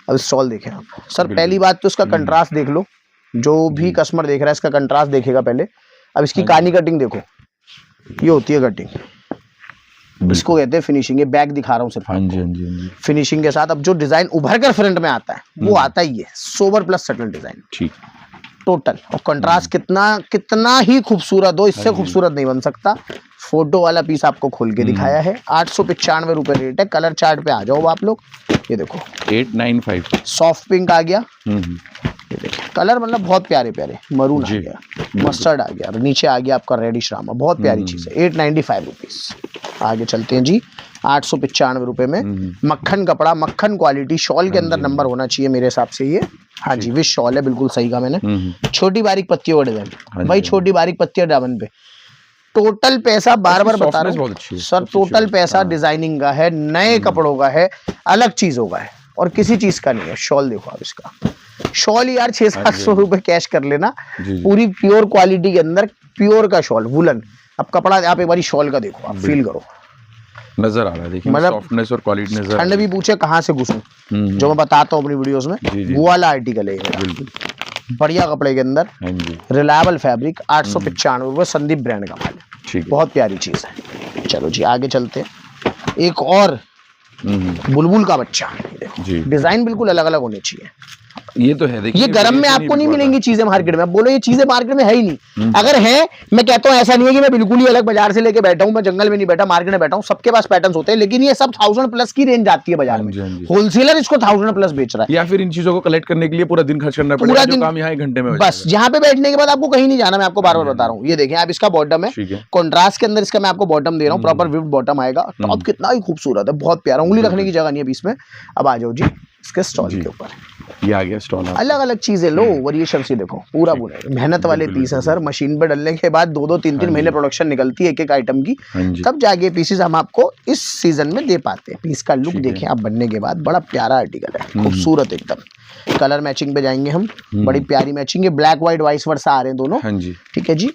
अब स्टॉल देखें आप सर। पहली बात तो इसका कंट्रास्ट देख लो, जो भी कस्टमर देख रहा है इसका कंट्रास्ट देखेगा पहले। अब इसकी कानी कटिंग देखो, ये होती है कटिंग, इसको कहते हैं फिनिशिंग। ये बैक दिखा रहा हूँ सिर्फ आपको। फिनिशिंग के साथ अब जो डिजाइन उभर कर फ्रंट में आता है वो आता ही है सोबर प्लस सटल डिजाइन। ठीक, टोटल। और कंट्रास्ट कितना ही खूबसूरत हो, इससे खूबसूरत नहीं बन सकता। फोटो वाला पीस आपको खोल के दिखाया है। 895 रुपए रेट है। कलर चार्ट पे आ जाओ आप लोग, ये देखो 895 सॉफ्ट पिंक आ गया। ये देखिए कलर मतलब बहुत प्यारे प्यारे, मरून आ गया, मस्टर्ड आ गया, और नीचे आ गया आपका रेडिश रामा, बहुत प्यारी चीज है। 895 रुपीज। आगे चलते हैं जी। 895 रुपए में मक्खन कपड़ा, मक्खन क्वालिटी, शॉल के अंदर नंबर होना चाहिए मेरे हिसाब से ये। हाँ जी विश शॉल है, बिल्कुल सही कहा मैंने। छोटी बारीक पत्तियों का डिजाइन भाई, छोटी बारीक पत्तियां डायमंड पे। टोटल पैसा बार बार बता रहा हूँ सर, टोटल पैसा डिजाइनिंग का है, नए कपड़ों का है, अलग चीजों का है, और किसी चीज का नहीं है। शॉल देखो आप इसका, शॉल यार 600-700 रुपए कैश कर लेना, पूरी प्योर क्वालिटी के अंदर, प्योर का शॉल वुलन। अब कपड़ा आप एक बारी शॉल का देखो, आप फील करो, नजर आ रहा है, देखिए मतलब सॉफ्टनेस और क्वालिटी नजर। ठंड भी पूछे कहाँ से घुसूं, जो मैं बताता हूँ अपनी वीडियोस में, वो वाला आर्टिकल है बिल्कुल बढ़िया कपड़े के अंदर, रिलायबल फैब्रिक। 895 रुपए, संदीप ब्रांड का माल है, बहुत प्यारी चीज है। चलो जी आगे चलते हैं। एक और बुलबुल का बच्चा, डिजाइन बिल्कुल अलग अलग होने चाहिए। ये तो है, देखिए ये गरम में आपको नहीं मिलेंगी चीजें मार्केट में। अब बोलो ये चीजें मार्केट में है ही नहीं। अगर है, मैं कहता हूँ ऐसा नहीं है कि मैं बिल्कुल ही अलग बाजार से लेके बैठा हूँ, मैं जंगल में नहीं बैठा, मार्केट में बैठा हूँ, सबके पास पैटर्न्स होते हैं, लेकिन ये सब 1000 प्लस की रेंज आती है बाजार में। होलसेलर इसको 1000 प्लस बेच रहा है, या फिर इन चीजों को कलेक्ट करने के लिए पूरा दिन खर्च करना पड़ेगा, जो काम यहाँ 1 घंटे में बस। यहाँ पे बैठने के बाद आपको कहीं नहीं जाना, मैं आपको बार बार बता रहा हूँ। ये देखें आप, इसका बॉटम है कॉन्ट्रास्ट के अंदर, इसका मैं आपको बॉटम दे रहा हूँ, प्रॉपर विफ्ट बॉटम आएगा। टॉप कितना ही खूबसूरत है, बहुत प्यारा, उंगली रखने की जगह नहीं है बीच में। अब आ जाओ जी इसके स्टॉल के ऊपर, ये आ गया स्टॉल। अलग अलग चीजें लो, वेरिएशन से देखो, पूरा बुना मेहनत वाले पीस है सर। मशीन पे डलने के बाद 2-2 3-3 महीने प्रोडक्शन निकलती है एक एक आइटम की, तब जाके पीसेस हम आपको इस सीजन में दे पाते हैं। पीस का लुक देखें आप बनने के बाद, बड़ा प्यारा आर्टिकल है, खूबसूरत एकदम। कलर मैचिंग पे जाएंगे हम, बड़ी प्यारी मैचिंग है, ब्लैक व्हाइट वाइस वर्सा आ रहे हैं दोनों। ठीक है जी,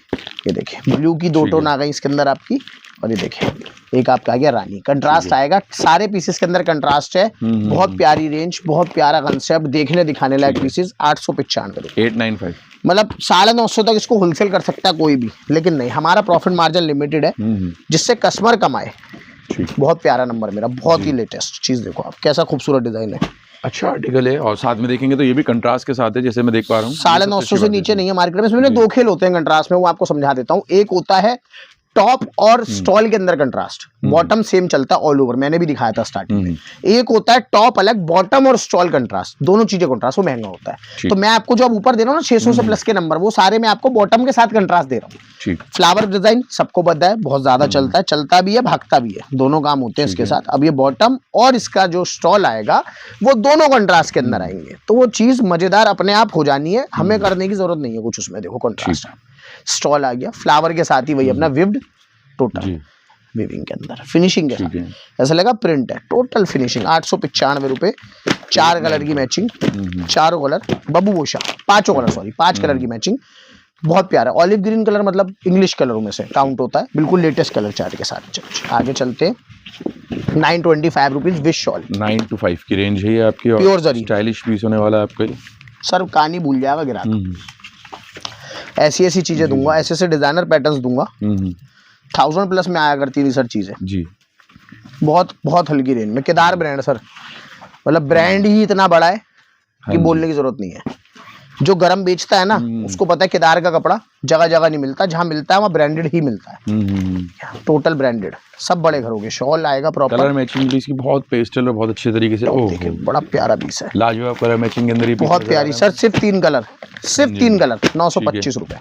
ये देखिए ब्लू की 2 टोन आ गई इसके अंदर आपकी, और ये देखिए एक आपका आ गया रानी। कंट्रास्ट आएगा, सारे पीसेस के अंदर कंट्रास्ट है, बहुत प्यारी रेंज, बहुत प्यारा कंसेप्ट, देखने दिखाने लायक पीसेस। 895 रुपए, 895 मतलब 950 तक इसको होलसेल कर सकता है कोई भी, लेकिन नहीं, हमारा प्रॉफिट मार्जिन लिमिटेड है, जिससे कस्टमर कमाए। बहुत प्यारा नंबर मेरा, बहुत ही लेटेस्ट चीज देखो आप, कैसा खूबसूरत डिजाइन है, अच्छा आर्टिकल है। और साथ में देखेंगे तो ये भी कंट्रास्ट के साथ है, जैसे मैं देख पा रहा हूँ। 950 से नीचे नहीं है मार्केट में। इसमें 2 खेल होते हैं कंट्रास्ट में, वो आपको समझा देता हूँ। एक होता है टॉप और स्टॉल के अंदर कंट्रास्ट, बॉटम सेम चलता है ऑल ओवर, मैंने भी दिखाया था स्टार्टिंग में। एक होता है टॉप अलग, बॉटम और स्टॉल कंट्रास्ट, दोनों चीजें कंट्रास्ट, वो महंगा होता है। तो मैं आपको जो अब ऊपर दे रहा हूँ ना 600 से प्लस के नंबर, वो सारे मैं आपको बॉटम के साथ कंट्रास्ट दे रहा हूँ। फ्लावर डिजाइन सबको पता है, बहुत ज्यादा चलता है, चलता भी है, भागता भी है, दोनों काम होते हैं इसके साथ। अब ये बॉटम और इसका जो स्टॉल आएगा, वो दोनों कंट्रास्ट के अंदर आएंगे, तो वो चीज मजेदार अपने आप हो जानी है, हमें करने की जरूरत नहीं है कुछ उसमें। देखो कंट्रास्ट स्टॉल आ गया, फ्लावर के साथ ही वही अपना विव्ड टोटल वीविंग के अंदर, फिनिशिंग के साथ ऐसा लगा प्रिंट है, टोटल फिनिशिंग। 895 रुपए, 4 कलर की मैचिंग, चारों कलर बबू गोशा, 5 कलर, सॉरी 5 कलर की मैचिंग, बहुत प्यारा। ऑलिव ग्रीन कलर मतलब इंग्लिश कलरों में से काउंट होता है, बिल्कुल लेटेस्ट कलर चार्ट के साथ। चलो आगे चलते हैं। 925 रुपीज विश शॉल, 9 to 5 की रेंज है आपकी, प्योर जरी, स्टाइलिश पीस होने वाला है आपका। सर कहानी भूल जाएगा गिरा, ऐसी ऐसी चीजें दूंगा, ऐसे ऐसे डिजाइनर पैटर्न्स दूंगा। 1000 प्लस में आया करती थी सर चीजें जी, बहुत बहुत हल्की रेंज में। केदार ब्रांड सर, मतलब ब्रांड ही इतना बड़ा है कि बोलने की जरूरत नहीं है। जो गरम बेचता है ना, उसको पता है केदार का कपड़ा जगह जगह नहीं मिलता, जहां मिलता है वहां ब्रांडेड ही मिलता है, टोटल ब्रांडेड, सब बड़े घरों के। शॉल आएगा प्रॉपर, कलर मैचिंग इसकी बहुत पेस्टल और बहुत अच्छे तरीके से, ओह बड़ा प्यारा पीस है, लाजवाब कलर मैचिंग के अंदर ही बहुत प्यारी सर। सिर्फ 3 कलर, सिर्फ 3 कलर, 925 रुपए।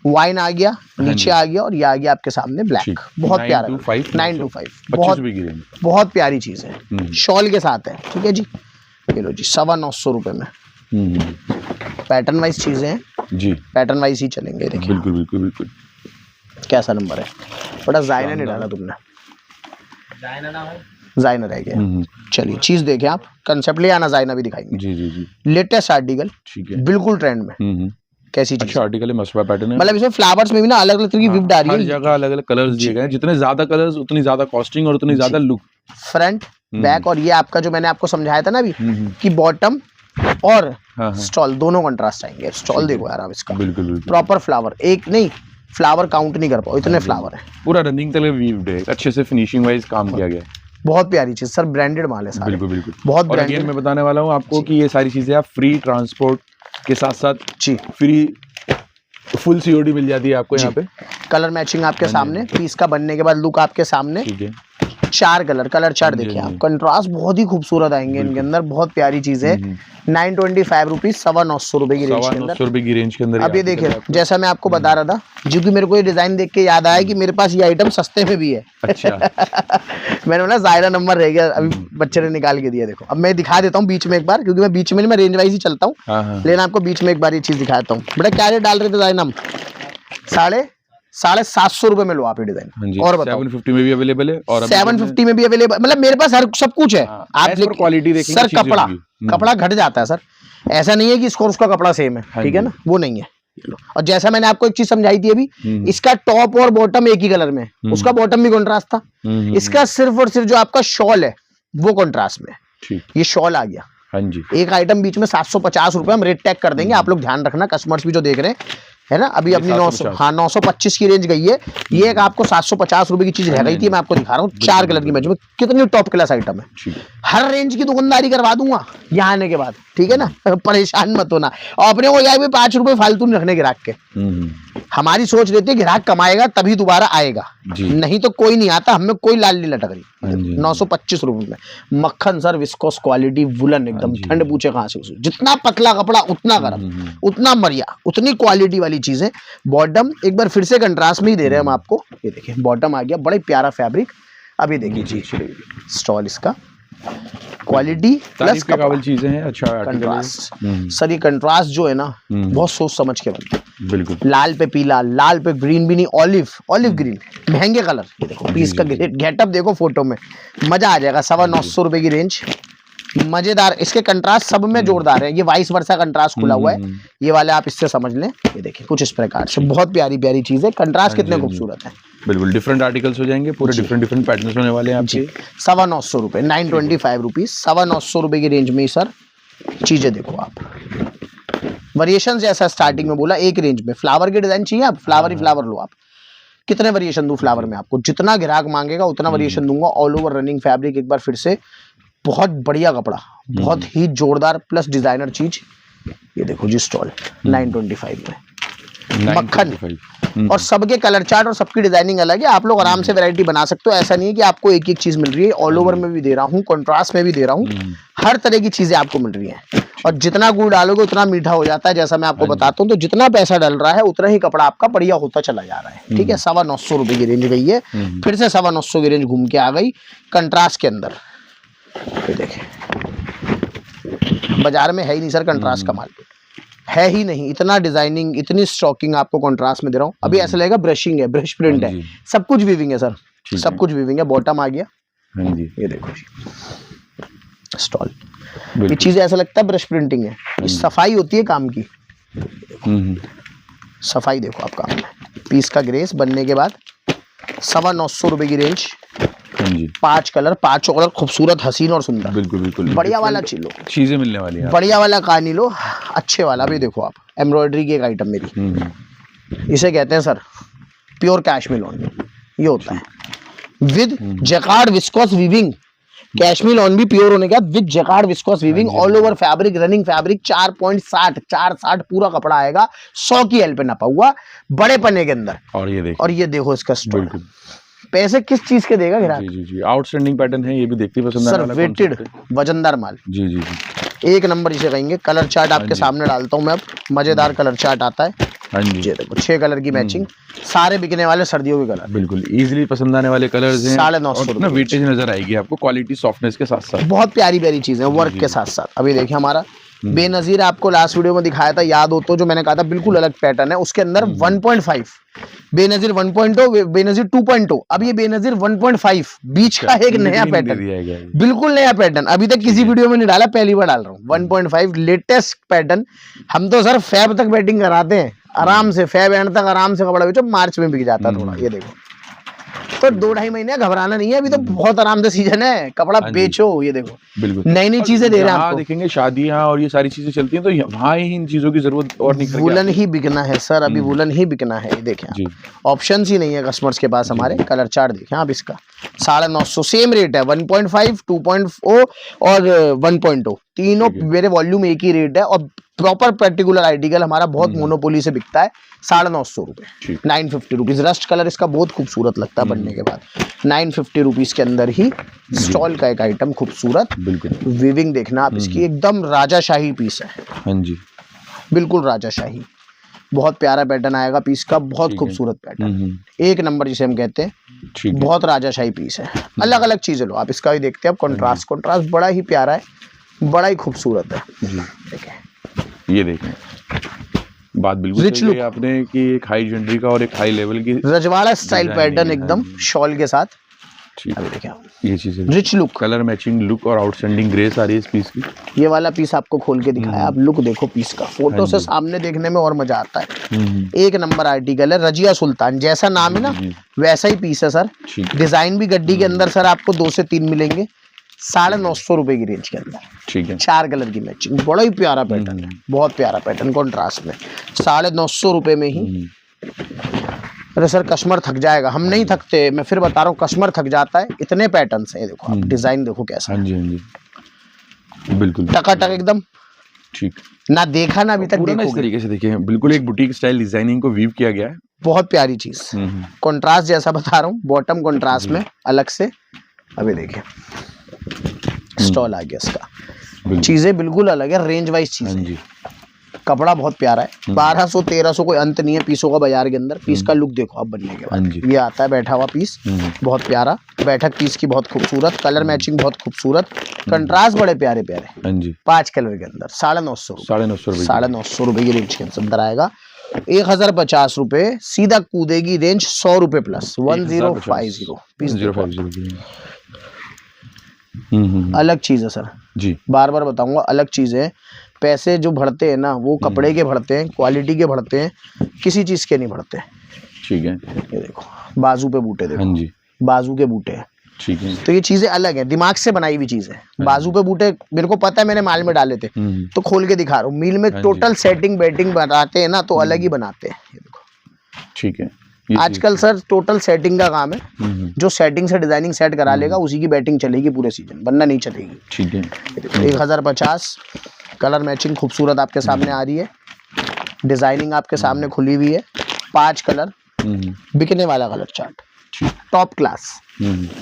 वाइन आ गया, नीचे आ गया, और ये आ गया आपके सामने ब्लैक, बहुत प्यारा। 925 बहुत प्यारी चीज है, शॉल के साथ है। ठीक है जी, ये लो जी 925 रुपए में, पैटर्न वाइज चीजें हैं जी, पैटर्न वाइज ही चलेंगे। देखिए बिल्कुल बिल्कुल बिल्कुल। कैसा नंबर है, बड़ा जायना नहीं डाला तुमने, जायना रह गया। चलिए चीज देखें आप, कंसेप्ट ले आना, जायना भी दिखाएंगे। जी जी जी, लेटेस्ट आर्टिकल, ठीक है, बिल्कुल ट्रेंड में। कैसी चीज, अच्छा आर्टिकल है, मसवा पैटर्न है, मतलब इसमें फ्लावर्स में भी ना अलग अलग तरह की विफ्ट आ रही हर है। जगह अलग अलग कलर्स दिए गए हैं, जितने ज्यादा कलर्स उतनी ज्यादा कॉस्टिंग और उतनी ज्यादा लुक। फ्रंट बैक, और ये आपका जो मैंने आपको समझाया था ना अभी कि बॉटम और स्टॉल दोनों कंट्रास्ट आएंगे। स्टॉल देखो यार आप इसका, बिल्कुल बिल्कुल, प्रॉपर फ्लावर, एक नहीं फ्लावर काउंट नहीं कर पाओ, इतने फ्लावर है। पूरा रनिंग तक वीव्ड है, अच्छे से फिनिशिंग वाइज काम किया गया है। बहुत प्यारी चीज सर, ब्रांडेड माल है सारे। बिल्कुल बिल्कुल, बहुत और अगेन मैं बताने वाला हूँ आपको कि ये सारी चीजें आप फ्री ट्रांसपोर्ट के साथ साथ जी फ्री फुल सीओडी मिल जाती है आपको यहाँ पे। कलर मैचिंग आपके सामने, पीस का बनने के बाद लुक आपके सामने। ठीक है, 4 कलर चार्ट देखिए आप, कंट्रास्ट बहुत ही खूबसूरत आएंगे इनके अंदर, बहुत प्यारी चीज है। 925 रुपीज, 950 रुपए की रेंज के अंदर। 950 रुपए की रेंज के अंदर। अब ये देखिए, जैसा मैं आपको बता रहा था, जो कि मेरे को ये डिजाइन देख के याद आया कि मेरे पास ये आइटम सस्ते में भी है। अच्छा मैंने बोला जायरा नंबर रह गया, अभी बच्चे ने निकाल के दिया। देखो अब मैं दिखा देता हूँ बीच में एक बार, क्योंकि मैं बीच में नहीं, मैं रेंज वाइज ही चलता हूँ, लेकिन आपको बीच में एक बार ये चीज दिखाता हूँ। बेटा क्या रेट डाल रहे थे जायरा हम? 750 रुपए में लो आप ये डिजाइन। और बताओ 750 में भी अवेलेबल है, और 750 में भी अवेलेबल, मतलब मेरे पास हर सब कुछ है। आप क्वालिटी देखेंगे सर, कपड़ा घट जाता है सर, ऐसा नहीं है कि इसको उसका कपड़ा सेम है, ठीक है ना, वो नहीं है। और जैसा मैंने आपको एक चीज समझाई थी अभी, इसका टॉप और बॉटम एक ही कलर में, उसका बॉटम भी कॉन्ट्रास्ट था, इसका सिर्फ और सिर्फ जो आपका शॉल है वो कॉन्ट्रास्ट में। ये शॉल आ गया। हाँ जी, एक आइटम बीच में 750 रुपए हम रेट टैग कर देंगे, आप लोग ध्यान रखना, कस्टमर्स भी जो देख रहे हैं, है ना। अभी अपनी 925 की रेंज गई है, ये एक आपको 750 रुपए की चीज रह गई थी, मैं आपको दिखा रहा हूँ। 4 कलर की मैच में कितनी टॉप क्लास आइटम है, हर रेंज की दुकानदारी करवा दूंगा यहाँ आने के बाद, ठीक है ना। परेशान मत होना, और अपने को यार 5 रुपए फालतू नहीं रखने ग्राहक के। हमारी सोच रहती है ग्राहक कमाएगा तभी दोबारा आएगा, नहीं तो कोई नहीं आता, हमें कोई लाल नहीं लटक रही। 925 रुपए में मक्खन सर, विस्कोस क्वालिटी, वुलन एकदम, ठंड पूछे कहाँ से। जितना पतला कपड़ा उतना गर्म, उतना मरिया, उतनी क्वालिटी वाली चीजें। बॉटम एक बार फिर से कंट्रास्ट में ही दे रहे हैं हम आपको, ये देखिए बॉटम आ गया, बड़ा प्यारा फैब्रिक। अभी देखिए जी स्टॉल, इसका क्वालिटी प्लस काबिल चीजें हैं। अच्छा कंट्रास्ट सर, ये कंट्रास्ट जो है ना बहुत सोच समझ के बनता है। बिल्कुल, लाल पे पीला, लाल पे ग्रीन भी नहीं, ऑलिव ग्रीन, महंगे कलर। ये देखो पीस का गेटअप देखो फोटो में, मजा आ जाएगा। 950 रुपए की रेंज, मजेदार। इसके कंट्रास्ट सब में जोरदार है, ये वाइस वर्सा कंट्रास्ट खुला हुआ है, ये वाले आप इससे समझ लें। ये देखिए कुछ इस प्रकार से, बहुत प्यारी प्यारी चीज है, कंट्रास्ट कितने खूबसूरत है। बिल्कुल डिफरेंट आर्टिकल्स हो जाएंगे, पूरे डिफरेंट पैटर्न्स होने वाले हैं आपके। 950 रुपए, 925 रुपीज, 950 रुपए की रेंज में सर चीजें देखो आप। वेरिएशन जैसा स्टार्टिंग में बोला, एक रेंज में फ्लावर के डिजाइन चाहिए आप, फ्लावर ही फ्लावर लो आप। कितने वेरिएशन दूं फ्लावर में आपको, जितना ग्राहक मांगेगा उतना वेरिएशन दूंगा। ऑल ओवर रनिंग फैब्रिक, एक बार फिर से बहुत बढ़िया कपड़ा, बहुत ही जोरदार प्लस डिजाइनर चीज। ये देखो जी स्टॉल 925 में मक्खन, और सबके कलर चार्ट और सबकी डिजाइनिंग अलग है। आप लोग आराम से वैरायटी बना सकते हो, ऐसा नहीं है कि आपको एक एक चीज मिल रही है। ऑल ओवर में भी दे रहा हूँ, कॉन्ट्रास्ट में भी दे रहा हूँ, हर तरह की चीजें आपको मिल रही हैं। और जितना गुड़ डालोगे उतना मीठा हो जाता है, जैसा मैं आपको बताता हूँ। तो जितना पैसा डल रहा है उतना ही कपड़ा आपका बढ़िया होता चला जा रहा है, ठीक है। 950 रुपए की रेंज गई है, फिर से 950 की रेंज घूम के आ गई कंट्रास्ट के अंदर। ये देखें, बाजार में है ही नहीं सर कंट्रास्ट का माल, है ही नहीं। इतना डिजाइनिंग, इतनी स्टॉकिंग आपको कंट्रास्ट में दे रहा हूँ। अभी ऐसा लगेगा ब्रशिंग है, ब्रश प्रिंट है, सब कुछ वीविंग है सर, सब कुछ वीविंग है। बॉटम आ गया, ये देखो जी स्टॉल, ये चीजें ऐसा लगता है ब्रश प्रिंटिंग है। सफाई होती है काम की, सफाई देखो आप काम में। पीस का ग्रेस बनने के बाद 950 रुपए की रेंज, 5 कलर, 5 कलर खूबसूरत, हसीन और सुंदर। बिल्कुल बिल्कुल, बढ़िया वाला लो, चीजें मिलने वाली हैं, बढ़िया वाला कहानी लो, अच्छे वाला भी देखो आप। एम्ब्रॉयडरी की एक आइटम मेरी, इसे कहते हैं सर प्योर कैशमीर लॉन, ये होता है with jacquard viscose weaving. Cashmere lawn भी प्योर होने के बाद with jacquard viscose weaving, all over fabric, running fabric, 4.60 पूरा कपड़ा आएगा, 100 की एल पे नपा हुआ, बड़े पन्ने के अंदर। और ये देखो इसका स्टॉक, पैसे किस चीज के देगा ग्राहक। जी जी, आउटस्टैंडिंग पैटर्न है, ये भी देखते पसंद आने वाला, वेटेड वजनदार माल। जी जी जी, एक नंबर इसे कहेंगे। कलर चार्ट आपके सामने डालता हूं मैं अब, मजेदार कलर चार्ट आता है। हाँ जी, ये देखो 6 कलर की मैचिंग, सारे बिकने वाले सर्दियों के कलर, बिल्कुल इजीली पसंद आने वाले कलर्स हैं। 950 रुपए वेटेज नजर आएगी आपको, क्वालिटी सॉफ्टनेस के साथ साथ, बहुत प्यारी प्यारी चीजें वर्क के साथ साथ। अभी देखिए हमारा बेनजीर आपको लास्ट वीडियो में दिखाया था, याद हो तो, जो मैंने कहा था बिल्कुल अलग पैटर्न है, उसके अंदर 1.5 बेनजीर 1.0 बेनजीर 2.0, अब ये बेनजीर 1.5 बीच का एक नया पैटर्न, बिल्कुल नया पैटर्न, अभी तक किसी वीडियो में नहीं डाला, पहली बार डाल रहा हूँ। 1.5 लेटेस्ट पैटर्न। हम तो सर फैब तक बैटिंग कराते हैं आराम से, फैब एंड तक आराम से कपड़ा बेचो, मार्च में बिक जाता थोड़ा। ये देखो, तो 2-2.5 महीने घबराना नहीं है, अभी तो बहुत आराम से सीजन है, कपड़ा बेचो। ये देखो बिल्कुल नई नई चीजें दे रहे हैं आपको। देखेंगे शादियां और ये सारी चीजें चलती हैं, तो वहाँ ही इन चीजों की जरूरत और नहीं, वुलन ही बिकना है सर, अभी वुलन ही बिकना है। ये देखें, ऑप्शन ही नहीं है कस्टमर्स के पास हमारे। कलर चार्ट देखें आप इसका, 950 सेम रेट है, 1.5 2.0 और 1.0 तीनों मेरे वॉल्यूम एक ही रेट है, और प्रॉपर पर्टिकुलर आर्टिकल हमारा बहुत मोनोपोली से बिकता है 950 रुपए, 950 रुपीज। रस्ट कलर इसका बहुत खूबसूरत लगता है बनने के बाद। 950 रुपीज के अंदर ही स्टॉल का एक आइटम खूबसूरत, बिल्कुल वीविंग देखना आप इसकी, एकदम राजाशाही पीस है। हाँ जी, बिल्कुल राजाशाही, बहुत प्यारा पैटर्न आएगा पीस का, बहुत खूबसूरत पैटर्न, एक नंबर जिसे हम कहते हैं, बहुत राजाशाही पीस है। अलग अलग चीजें लो आप, इसका भी देखते हैं अब। कंट्रास्ट बड़ा ही प्यारा है, बड़ा ही खूबसूरत है। देखें, ये देखें, बात बिल्कुल रिच लुक आपने कि एक हाई ज्वेलरी का और एक हाई लेवल की रजवाड़ा स्टाइल पैटर्न, एकदम शॉल के साथ। अभी देखिए ये चीजें, rich look, colour matching look और आउटस्टैंडिंग ग्रेस आ रही है इस पीस की। ये वाला पीस आपको खोल के दिखाया, आप लुक देखो पीस का, फोटो से सामने देखने में और मजा आता है। एक नंबर आर्टिकल है, रजिया सुल्तान जैसा नाम है ना, वैसा ही पीस है सर। डिजाइन भी गड्डी के अंदर सर आपको 2 से 3 मिलेंगे, 950 रुपए की रेंज के अंदर। ठीक है, 4 कलर की मैचिंग, बड़ा ही प्यारा पैटर्न है, बहुत प्यारा पैटर्न कॉन्ट्रास्ट में, 950 रुपए में ही। अरे सर कस्टमर थक जाएगा, हम नहीं थकते, मैं फिर बता रहा हूँ, कस्टमर थक जाता है, इतने पैटर्न है। देखो आप डिजाइन देखो कैसा। हाँ जी, हाँ जी, बिल्कुल टकाटक एकदम, ठीक ना देखा ना अभी तक, देखो इस तरीके से देखिए, बिल्कुल एक बुटीक स्टाइल डिजाइनिंग को वीव किया गया है, बहुत प्यारी चीज। कॉन्ट्रास्ट जैसा बता रहा हूँ, बॉटम कॉन्ट्रास्ट में अलग से। अभी देखिए स्टॉल आ गया इसका, चीजें बिल्कुल अलग है, रेंज वाइज चीजें। कपड़ा बहुत प्यारा है, 1200-1300 कोई अंत नहीं है पीसों का बाजार के अंदर। पीस का लुक देखो आप बनने के बाद, ये आता है बैठा हुआ पीस, बहुत प्यारा बैठक पीस की, बहुत खूबसूरत कलर मैचिंग, बहुत खूबसूरत कंट्रास्ट, बड़े प्यारे प्यारे 5 कलर के अंदर। 950 रुपए की रेंज के अंदर आएगा। 1050 रुपए, सीधा कूदेगी रेंज 100 रुपए प्लस, 1050 पीस। अलग चीज है सर जी, बार बार बताऊंगा, अलग चीज है। पैसे जो बढ़ते हैं ना, वो कपड़े के बढ़ते हैं, क्वालिटी के बढ़ते हैं, किसी चीज के नहीं बढ़ते। ठीक है, ये देखो बाजू पे बूटे देखो। हाँ जी, बाजू के बूटे हैं। ठीक है, तो ये चीजें अलग है, दिमाग से बनाई हुई चीज है। बाजू पे बूटे मेरे को पता है, मैंने माल में डाले थे, तो खोल के दिखा रहा हूँ। मील में टोटल सेटिंग बैटिंग बनाते हैं ना, तो अलग ही बनाते हैं। ये देखो, ठीक है, आजकल सर टोटल सेटिंग का काम है, जो सेटिंग से डिजाइनिंग सेट करा लेगा उसी की बैटिंग चलेगी पूरे सीजन, वरना नहीं चलेगी। ठीक है, 1050 कलर मैचिंग खूबसूरत आपके सामने आ रही है, डिजाइनिंग आपके सामने खुली हुई है, 5 कलर, बिकने वाला कलर चार्ट, टॉप क्लास,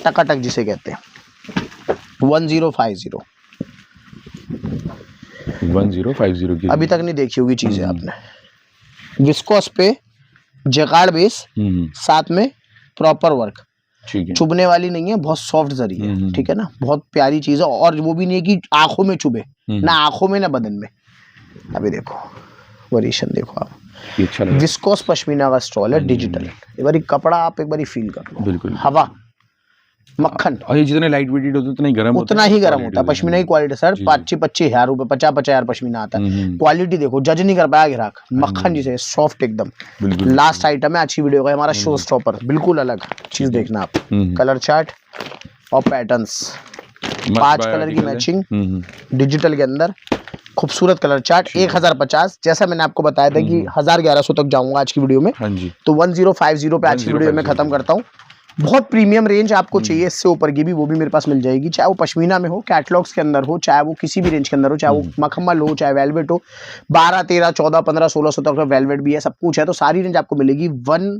टकाटक जिसे कहते हैं। 1050 1050 की अभी तक नहीं देखी होगी चीजें आपने। विस्कोस पे जगाड़ बेस, साथ में प्रॉपर वर्क, चुभने वाली नहीं है, बहुत सॉफ्ट जरी है। ठीक है ना, बहुत प्यारी चीज है, और वो भी नहीं है कि आंखों में चुभे, ना आंखों में ना बदन में। अभी देखो वेरिएशन देखो आप, अच्छा विस्कोस पश्मीना का स्टॉल है, डिजिटल। एक बारी कपड़ा आप एक बारी फील कर लो, बिल्कुल हवा मक्खन, और ये जितने लाइट वेटेड होते हैं उतना ही गर्म होता है। पश्मीना की क्वालिटी सर 25 हजार रुपए, 50 हजार पश्मीना आता है। क्वालिटी देखो, जज नहीं कर पाया ग्राहक, मक्खन जिसे, सॉफ्ट एकदम। लास्ट आइटम है आज की वीडियो का हमारा शो स्टॉपर, बिल्कुल अलग चीज देखना आप। कलर चार्ट और पैटर्न्स, 5 कलर की मैचिंग डिजिटल के अंदर, खूबसूरत कलर चार्ट। 1050, जैसा मैंने आपको बताया था कि 1100 तक जाऊंगा आज की वीडियो में, तो 1050 पे आज की वीडियो में खत्म करता हूँ। बहुत प्रीमियम रेंज आपको चाहिए इससे ऊपर की भी, वो भी मेरे पास मिल जाएगी, चाहे वो पश्मीना में हो, कैटलॉग्स के अंदर हो, चाहे वो किसी भी रेंज के अंदर हो, चाहे वो मखमल हो, चाहे वेलवेट हो। 12, 13, 14, 15, 1600 तक वेलवेट भी है, सब कुछ है, तो सारी रेंज आपको मिलेगी 1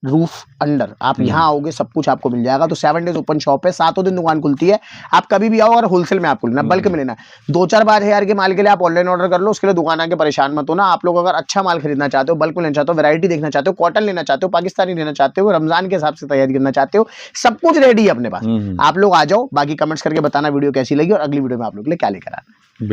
रूफ अंडर। आप यहाँ आओगे सब कुछ आपको मिल जाएगा। तो 7 डेज ओपन शॉप है, 7 दिन दुकान खुलती है। आप कभी भी आओ, और होलसेल में आपको लेना, बल्क में लेना। 2-4 हजार के माल के लिए आप ऑनलाइन ऑर्डर कर लो, उसके लिए दुकान आके परेशान मत हो ना। आप लोग अगर अच्छा माल खरीदना चाहते हो, बल्क में लेना चाहते हो, वैरायटी देखना चाहते हो, कॉटन लेना चाहते हो, पाकिस्तानी लेना चाहते हो, रमजान के हिसाब से तैयारी करना चाहते हो, सब कुछ रेडी है अपने पास। आप लोग आ जाओ, बाकी कमेंट्स करके बताना वीडियो कैसी लगी और अगली वीडियो में आप लोग के लिए क्या लेकर आना।